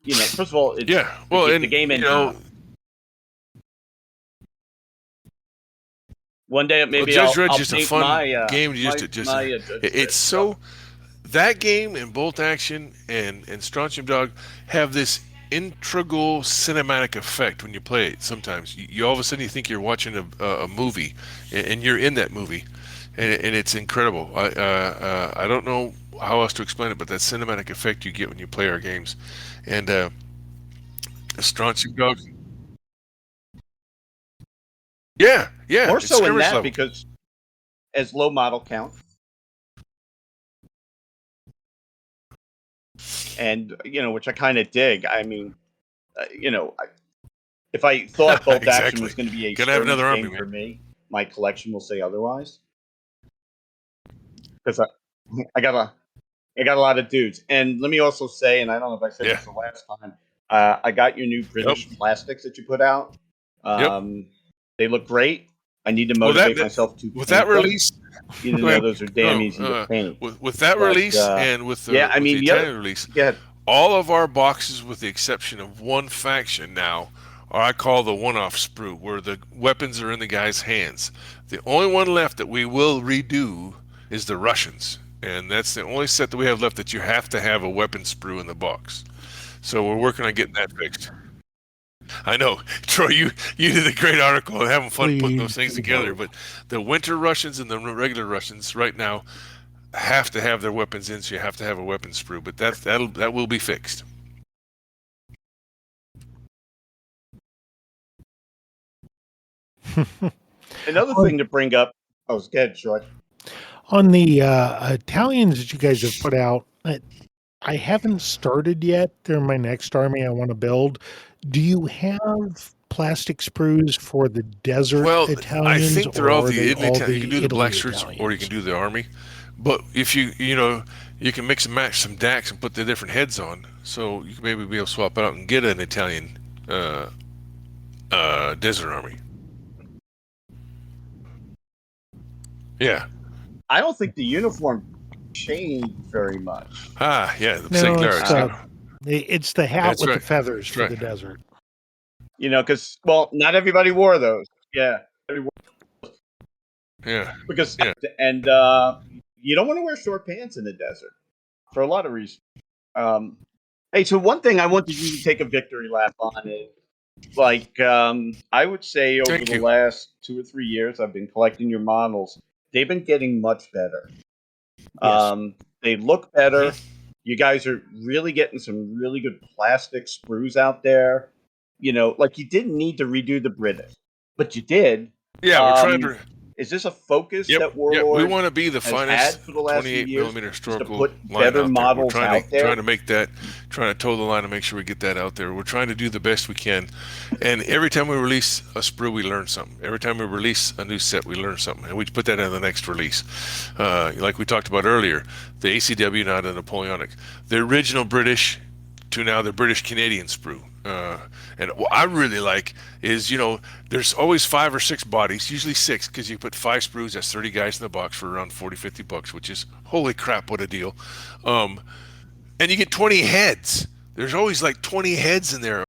first of all, it's the game engine. One day maybe Judge I'll Dredd's just a fun game. It's so that game and Bolt Action and Strontium Dog have this integral cinematic effect when you play it. Sometimes you all of a sudden you think you're watching a movie, and you're in that movie, and it's incredible. I don't know how else to explain it, but that cinematic effect you get when you play our games, and Strontium Dog. Yeah. More so in that level. Because as low model count, and which I kind of dig. I mean, if I thought Bolt Action was going to be a have another game for me, my collection will say otherwise. Because I got a lot of dudes, and let me also say, and I don't know if I said this the last time, I got your new British plastics that you put out. They look great. I need to motivate myself to with that release. Even though those are damn easy to paint. With that release and with the Italian release, all of our boxes, with the exception of one faction now, are I call the one-off sprue, where the weapons are in the guy's hands. The only one left that we will redo is the Russians, and that's the only set that we have left that you have to have a weapon sprue in the box. So we're working on getting that fixed. I know, Troy, you did a great article and having fun putting those things together, but the winter Russians and the regular Russians right now have to have their weapons in, so you have to have a weapon sprue, but that will be fixed. Another thing to bring up. Oh, it's good, Troy. On the Italians that you guys have put out, I haven't started yet. They're my next army I want to build. Do you have plastic sprues for the desert Italians? I think they're all or are the they all Italian. You can do the Italy black shirts, or you Italians? can do the army. But if you can mix and match some DACs and put the different heads on, so you can maybe be able to swap out and get an Italian desert army. Yeah. I don't think the uniform changed very much. Yeah, the No, St. it's the hat That's with right. the feathers That's for right. the desert. Because not everybody wore those. Yeah. Yeah. Because Yeah. and you don't want to wear short pants in the desert for a lot of reasons. Hey, so one thing I wanted you to take a victory lap on is, I would say over the last 2 or 3 years I've been collecting your models. They've been getting much better. Yes. They look better. You guys are really getting some really good plastic sprues out there. You didn't need to redo the British, but you did. Yeah, we're trying to. Is this a focus Yep, that Warlord we want to be the has finest had for the last few 28 years? millimeter Is to historical put line better out there. We're models trying out there. trying to make that, trying to toe the line and make sure we get that out there. We're trying to do the best we can, and every time we release a sprue, we learn something. Every time we release a new set, we learn something, and we put that in the next release. Like we talked about earlier, the ACW, now the Napoleonic, the original British to now the British Canadian sprue. And what I really like is, there's always 5 or 6 bodies, usually 6, because you put 5 sprues, that's 30 guys in the box for around $40-50, which is, holy crap, what a deal. And you get 20 heads. There's always like 20 heads in there,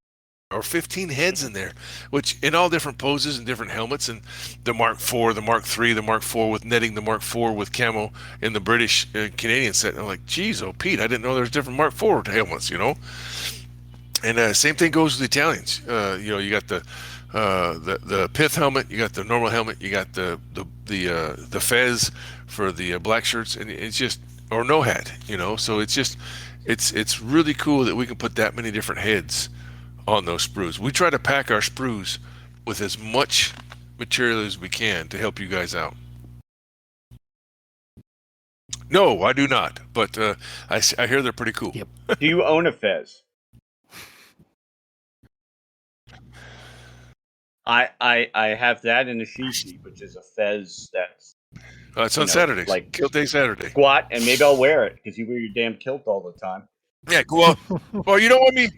or 15 heads in there, which in all different poses and different helmets, and the Mark IV, the Mark III, the Mark IV with netting, the Mark IV with camo in the British Canadian set. And I'm like, geez, oh Pete, I didn't know there's different Mark IV helmets, And same thing goes with the Italians. You got the pith helmet, you got the normal helmet, you got the fez for the black shirts, and it's just, or no hat, So it's really cool that we can put that many different heads on those sprues. We try to pack our sprues with as much material as we can to help you guys out. No, I do not, but I hear they're pretty cool. Yep. Do you own a fez? I have that in a shishi, which is a fez that's it's on Saturdays, like Kilt Day Saturday. Squat, and maybe I'll wear it because you wear your damn kilt all the time. Yeah, well, you don't want me.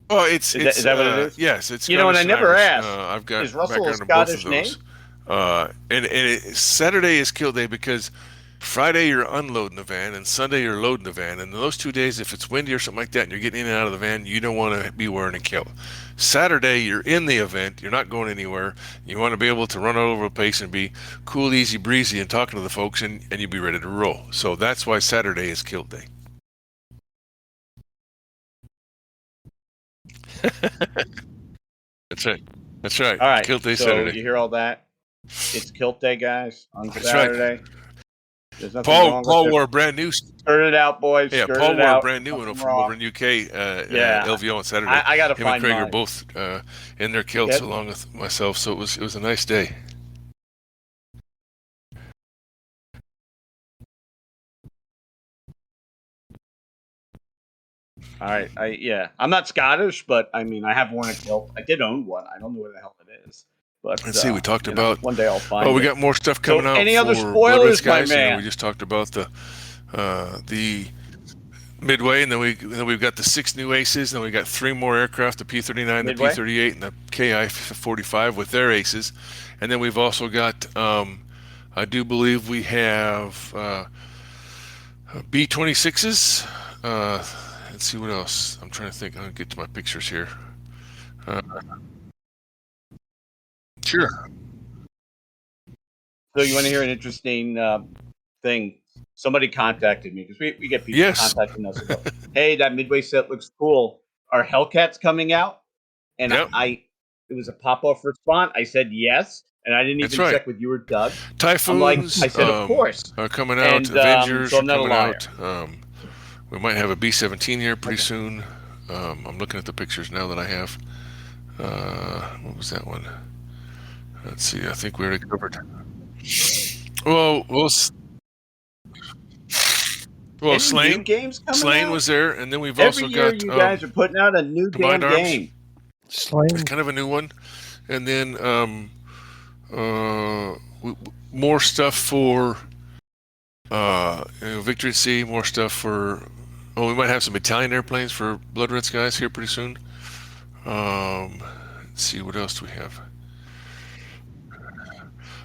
Oh, is that what it is? Yes, it's. And I never asked. I've got is Russell a background Scottish in both of those. And Saturday is Kilt Day because Friday you're unloading the van and Sunday you're loading the van. And those 2 days, if it's windy or something like that and you're getting in and out of the van, you don't want to be wearing a kilt. Saturday you're in the event, you're not going anywhere. You want to be able to run all over the place and be cool, easy breezy and talking to the folks, and you'll be ready to roll. So that's why Saturday is Kilt Day. That's right. All right. Kilt Day so Saturday. You hear all that? It's Kilt Day, guys, on That's Saturday. Right. There's nothing wrong Paul with wore a brand new. Skirt it out, boys. Yeah, Skirt Paul it wore out. a brand new one from over in UK. LVO on Saturday. I gotta Him find and Craig mine. are both in their kilts along with myself, so it was a nice day. All right. I'm not Scottish, but I mean, I have worn a kilt. I did own one. I don't know where the hell it is. But Let's see. We talked about. One day I'll find. Oh, we got more stuff coming out. Any other for spoilers, guys, my man? We just talked about the Midway, and then we've got the 6 new aces, and then we got 3 more aircraft: the P-39, Midway? the P-38, and the Ki-45 with their aces, and then we've also got. I do believe we have B-26s. Let's see what else. I'm trying to think. I'll get to my pictures here. Sure. So you want to hear an interesting thing? Somebody contacted me because we get people contacting us about, hey, that Midway set looks cool. Are Hellcats coming out? And it was a pop-off response. I said yes, and I didn't even check with you or Doug. Typhoons. I said, of course. Are coming out. And, Avengers so are I'm not coming a liar. out. We might have a B-17 here pretty soon. I'm looking at the pictures now that I have. What was that one? Let's see. I think we already covered. Well, Any Slain. new games coming Slain out? was there, and then we've Every also year got you guys are putting out a new damn Combined Arms. game. Slain. It's kind of a new one, and then more stuff for Victory at Sea. More stuff for. Oh, we might have some Italian airplanes for Blood Red Skies here pretty soon. Let's see, what else do we have?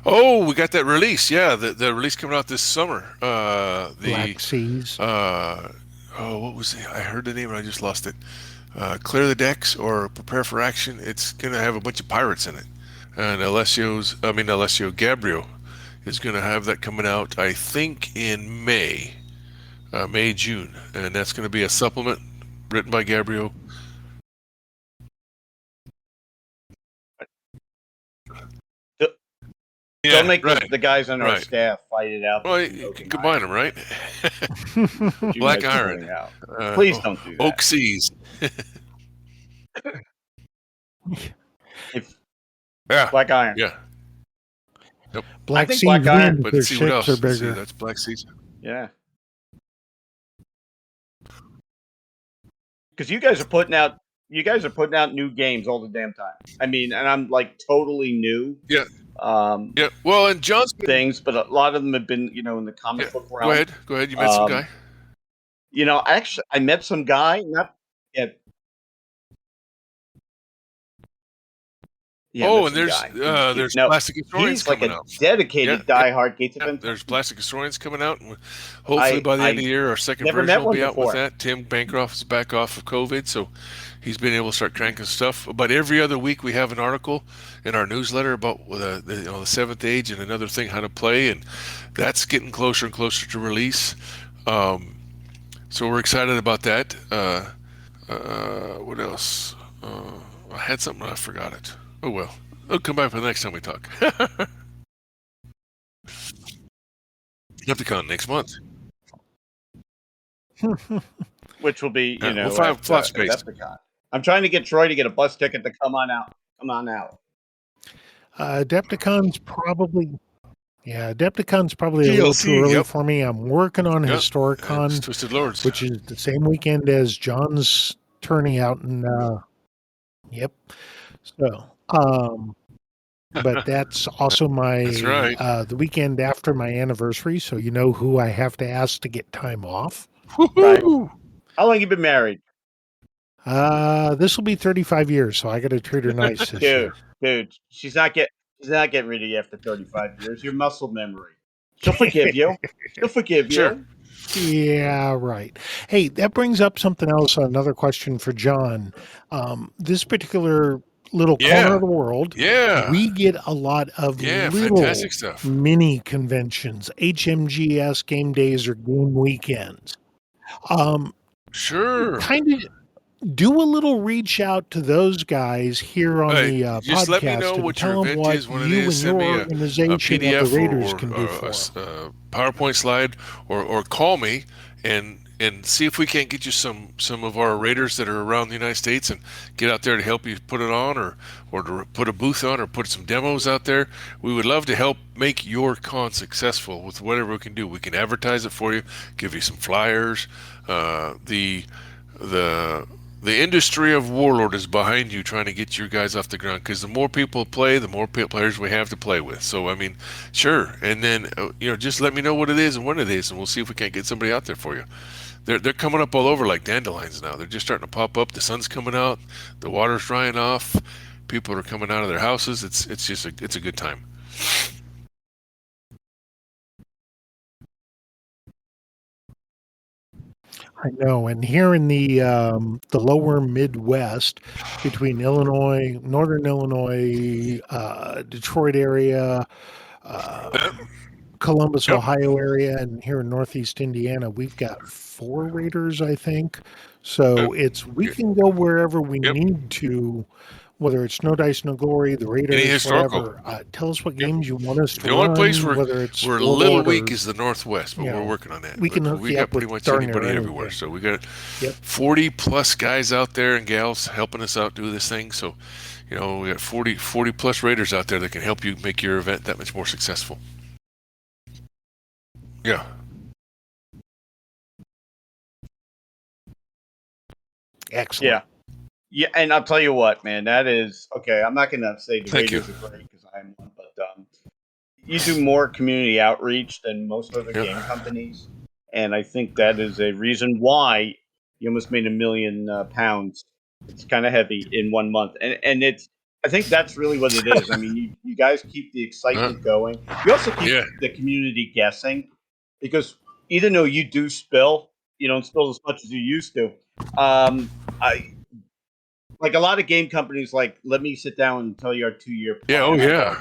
Oh, we got that release. Yeah, the release coming out this summer. Black Seas. What was it? I heard the name and I just lost it. Clear the Decks or Prepare for Action. It's going to have a bunch of pirates in it. And Alessio Gabriel is going to have that coming out, I think, in May, June. And that's going to be a supplement written by Gabriel. Don't make the guys on our staff fight it out. Well, you can combine them, right? Black Iron. Please don't do that. Oak Seas. Black Iron. Yeah. Yep. Black Seas. Black Iron. But their see what else? ships are bigger. See, that's Black Seas. Yeah. Because you guys are putting out new games all the damn time. I mean, and I'm like totally new. Yeah. Yeah. Well, and John's things, but a lot of them have been, in the comic book realm. Go ahead. You met some guy. I met some guy. Not yet. Yeah, and there's Plastic Historians coming out. He's like a dedicated diehard Gates of There's Plastic Historians coming out. Hopefully by the end of the year, our second version will be out with that. Tim Bancroft is back off of COVID, so he's been able to start cranking stuff. But every other week we have an article in our newsletter about the Seventh Age and another thing, how to play, and that's getting closer and closer to release. So we're excited about that. What else? I had something, I forgot it. Oh well, I'll come back for the next time we talk. Adepticon next month. Which will be, Flop Space. Adepticon. I'm trying to get Troy to get a bus ticket to come on out. Come on out. Adepticon's probably a little too early for me. I'm working on Historicon, Twisted Lords, which is the same weekend as John's turning out, and so. But that's also my the weekend after my anniversary, so you know who I have to ask to get time off. Right. How long you been married? This will be 35 years, so I got to treat her nice this year. Dude, she's not getting rid of you after 35 years. Your muscle memory. She'll forgive you. She'll forgive you. Yeah, right. Hey, that brings up something else. Another question for John. This particular little corner of the world, we get a lot of little stuff. Mini conventions, HMGS game days or game weekends. Sure. Kind of do a little reach out to those guys here on the just podcast. Let me know what your event is, when it is. Send me a PDF the Raiders can do a PowerPoint slide, or call me and see if we can't get you some of our raiders that are around the United States and get out there to help you put it on, or to put a booth on, or put some demos out there. We would love to help make your con successful with whatever we can do. We can advertise it for you, give you some flyers. The industry of Warlord is behind you, trying to get your guys off the ground, because the more people play, the more players we have to play with. So, I mean, sure. And then, just let me know what it is and when it is, and we'll see if we can't get somebody out there for you. They're coming up all over like dandelions now. They're just starting to pop up. The sun's coming out. The water's drying off. People are coming out of their houses. It's a good time. I know, and here in the lower Midwest, between Illinois, Northern Illinois, Detroit area, Columbus, Ohio area, and here in Northeast Indiana, we've got 4 raiders, I think. So we can go wherever we need to whether it's No Dice, No Glory, the Raiders, historical. whatever. Tell us what games you want us to The run. only place whether it's we're a Warlord little weak or, is the Northwest, but we're working on that. We can hook we you got up with pretty much darn anybody near everywhere. anything. So we got 40 plus guys out there and gals helping us out do this thing. So, we got 40 plus raiders out there that can help you make your event that much more successful. Yeah. Excellent. Yeah, and I'll tell you what, man, that is okay. I'm not going to say the Raiders are great because I am one, but you do more community outreach than most other game companies, and I think that is a reason why you almost made £1 million. It's kind of heavy in 1 month, and I think that's really what it is. I mean, you guys keep the excitement going. You also keep the community guessing because even though you do spill, you don't spill as much as you used to. Like a lot of game companies, let me sit down and tell you our 2-year plan.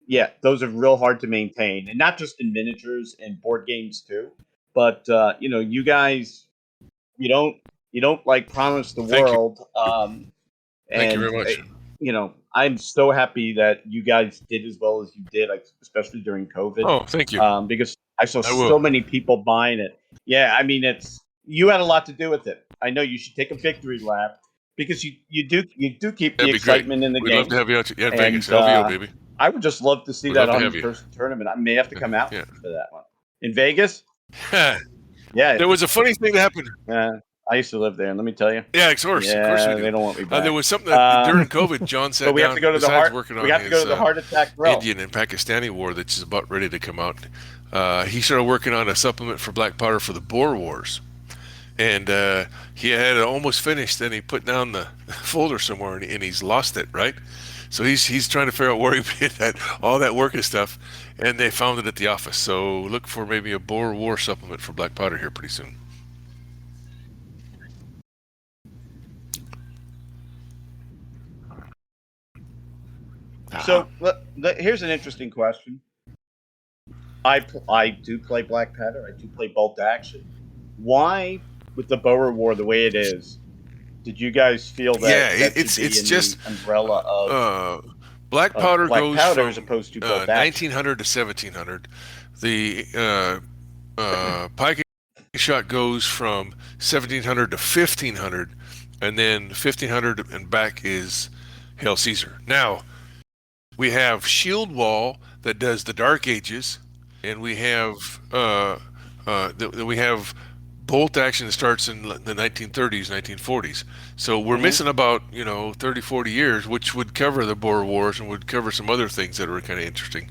Yeah, those are real hard to maintain, and not just in miniatures and board games too. But you guys, you don't like promise the world. Thank you very much. I'm so happy that you guys did as well as you did, especially during COVID. Oh, thank you. Because I saw so many people buying it. Yeah, I mean, you had a lot to do with it. I know you should take a victory lap because you do keep the excitement in the game. We'd love to have you out in Vegas. LVO, baby. I would just love to see that on the first tournament. I may have to come out for that one. In Vegas? Yeah. There was a funny thing that happened. I used to live there, and let me tell you. Yeah, of course we do. They don't want me back. There was something that during COVID, John sat but we down. Have to go to the heart attack grill. Indian and Pakistani war that's about ready to come out. He started working on a supplement for black powder for the Boer Wars. And he had it almost finished, then he put down the folder somewhere, and he's lost it, right? So he's trying to figure out where he did all that work and stuff, and they found it at the office. So look for maybe a Boer War supplement for black powder here pretty soon. So here's an interesting question. I do play black powder. I do play bolt action. Why, with the Boer War the way it is, did you guys feel that it's just the umbrella of black powder goes from as opposed to bolt 1900 to 1700. The pike shot goes from 1700 to 1500, and then 1500 and back is Hail Caesar. Now we have Shield Wall that does the Dark Ages, and we have bolt action that starts in the 1930s, 1940s. So we're missing about 30, 40 years, which would cover the Boer Wars and would cover some other things that are kind of interesting.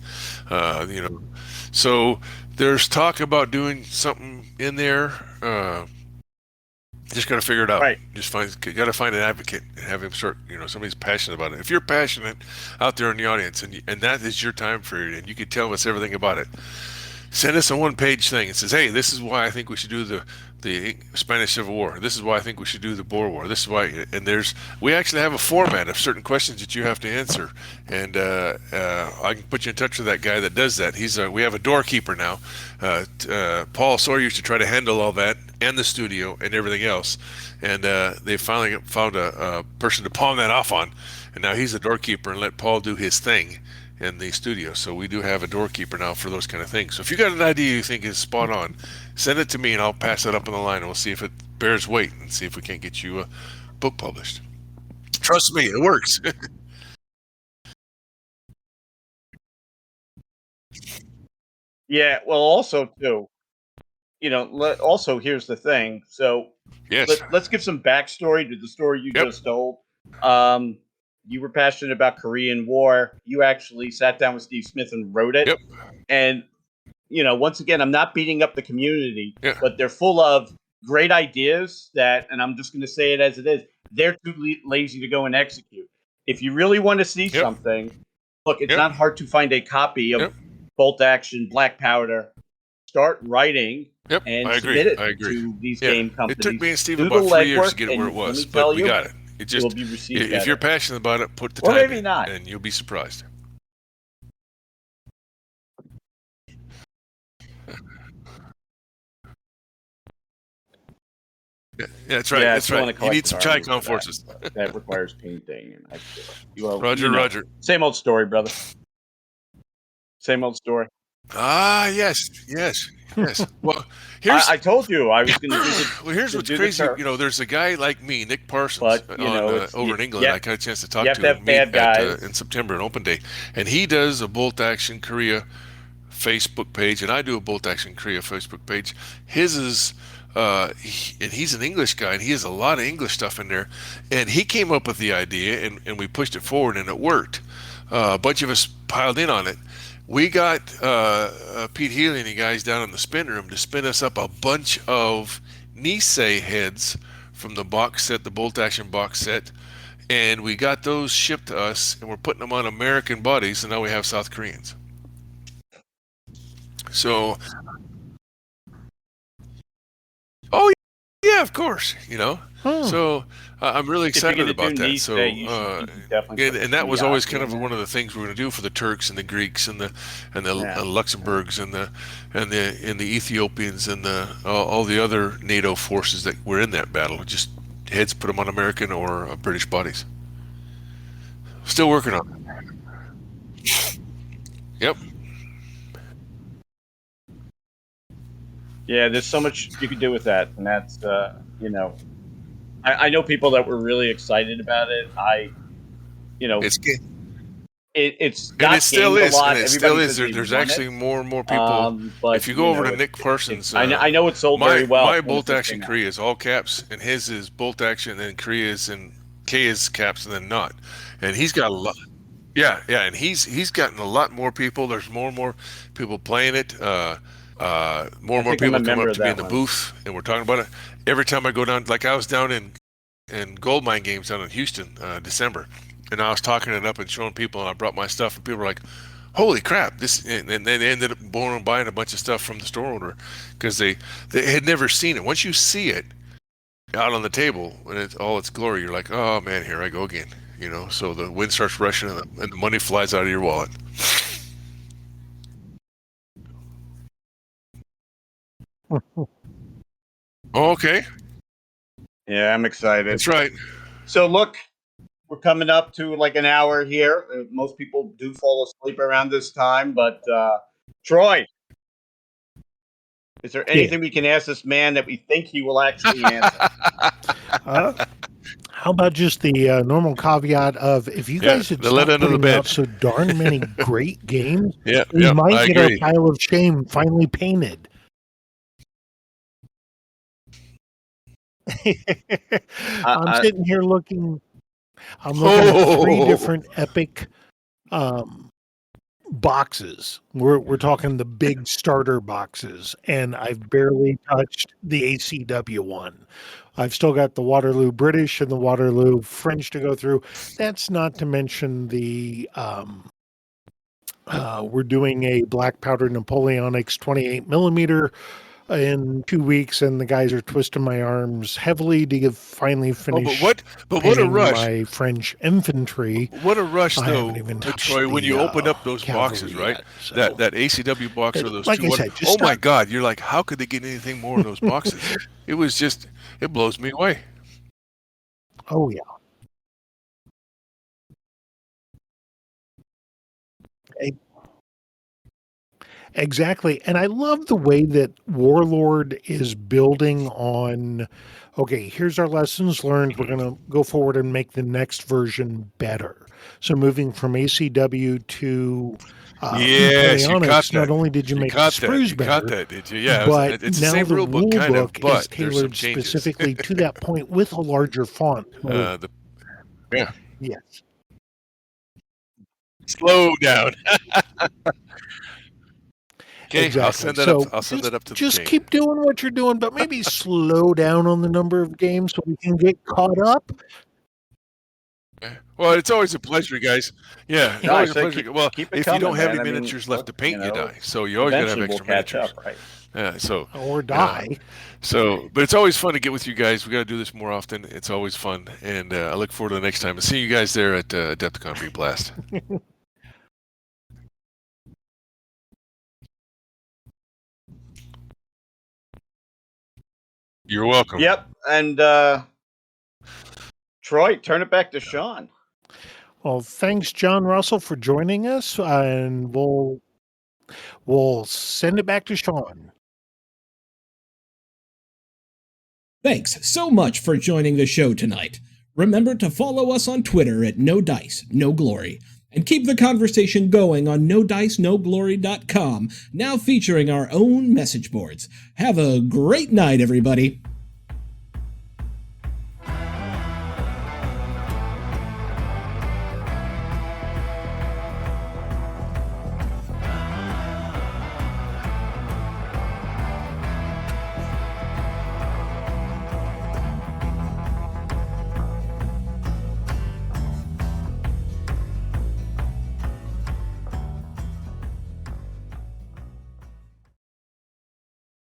So there's talk about doing something in there. Just got to figure it out. Right. Got to find an advocate and have him start. Somebody's passionate about it. If you're passionate out there in the audience, and that is your time period, and you can tell us everything about it, send us a one-page thing. It says, "Hey, this is why I think we should do the Spanish Civil War. This is why I think we should do the Boer War. This is why." And we actually have a format of certain questions that you have to answer, and I can put you in touch with that guy that does that. We have a doorkeeper now. Paul Sawyer used to try to handle all that and the studio and everything else, and they finally found a person to pawn that off on, and now he's the doorkeeper and let Paul do his thing in the studio. So we do have a doorkeeper now for those kind of things. So if you got an idea you think is spot on, send it to me and I'll pass it up on the line, and we'll see if it bears weight and see if we can't get you a book published. Trust me, it works. Yeah, well, also too, also here's the thing. So let's give some backstory to the story you just told. You were passionate about Korean War. You actually sat down with Steve Smith and wrote it. Yep. And, once again, I'm not beating up the community, but they're full of great ideas and I'm just going to say it as it is, they're too lazy to go and execute. If you really want to see something, look, it's not hard to find a copy of Bolt Action, Black Powder. Start writing and submit it to these game companies. It took me and Steve about 3 years to get it where it was, but we got it. It just, will be received if you're passionate about it, put the time maybe in, not. And you'll be surprised. Yeah, that's right. Yeah, That's still right. You need some Chicon forces. That requires painting, and Roger, Roger. Same old story, brother. Same old story. Ah, yes. Well, I told you I was going to do the. Well, here's what's crazy. There's a guy like me, Nick Parsons, But, over in England. I got a chance to talk to him in September, an open day, and he does a Bolt Action Korea Facebook page, and I do a Bolt Action Korea Facebook page. His is, and he's an English guy, and he has a lot of English stuff in there. And he came up with the idea, and we pushed it forward, and it worked. A bunch of us piled in on it. We got Pete Healy and the guys down in the spin room to spin us up a bunch of Nisei heads from the box set, the Bolt Action box set, and we got those shipped to us, and we're putting them on American bodies, and now we have South Koreans. So, oh yeah, of course, So I'm really excited about that. So, and that was always kind of one of the things we were going to do for the Turks and the Greeks and the Luxembourgs and the Ethiopians and all the other NATO forces that were in that battle. Just heads, put them on American or British bodies. Still working on it. Yep. Yeah, there's so much you could do with that, and that's I know people that were really excited about it. It's and it still is, and it still is. There's actually more and more people. But if you go over to Nick Parsons, I know it's sold very well. My Bolt Action Korea is all caps, and his is Bolt Action, and then Korea's and K is caps, and then not. And he's got a lot. Yeah, and he's gotten a lot more people. There's more and more people playing it. More and more people come up to me in the booth, and we're talking about it. Every time I go down, like I was down in Gold Mine Games down in Houston, December, and I was talking it up and showing people, and I brought my stuff, and people were like, "Holy crap!" And they ended up buying a bunch of stuff from the store owner because they had never seen it. Once you see it out on the table and it's all its glory, you're like, "Oh man, here I go again." So the wind starts rushing and the money flies out of your wallet. Okay. Yeah, I'm excited. That's right. So look, we're coming up to like an hour here. Most people do fall asleep around this time, but Troy, is there anything we can ask this man that we think he will actually answer? How about just the normal caveat of if you guys had stopped putting out so darn many great games, we might get our pile of shame finally painted. I'm sitting here looking. I'm looking at 3 different Epic boxes. We're talking the big starter boxes, and I've barely touched the ACW one. I've still got the Waterloo British and the Waterloo French to go through. That's not to mention the we're doing a black powder Napoleonics 28 millimeter in 2 weeks, and the guys are twisting my arms heavily to finally finish. But what a rush! My French infantry. What a rush, though, Troy! When you open up those boxes, right? So, that ACW box or those like 2. My God! You're like, how could they get anything more in those boxes? It was just, it blows me away. Oh yeah. Exactly. And I love the way that Warlord is building on, okay, here's our lessons learned. We're going to go forward and make the next version better. So moving from ACW to Napoleonics, not only did you make the Sprues better, caught that, did you? Yeah, but it's now the same the rule book, kind of, but is tailored specifically to that point with a larger font. Yes. Slow down. Okay, exactly. I'll send that up. I'll send that up to the Just chain. keep doing what you're doing, but maybe slow down on the number of games so we can get caught up. Well, it's always a pleasure, guys. Yeah, it's always a pleasure. Well, if you don't have any miniatures left to paint, you die. So you always got to have extra miniatures. Up, right? Yeah, so or die. But it's always fun to get with you guys. We got to do this more often. It's always fun, and I look forward to the next time. And see you guys there at Adepticon. Be blast. You're welcome. Yep. And Troy, turn it back to Sean. Well, thanks, John Russell, for joining us, and we'll send it back to Sean. Thanks so much for joining the show tonight. Remember to follow us on Twitter at No Dice, No Glory, and keep the conversation going on NoDiceNoGlory.com, now featuring our own message boards. Have a great night, everybody.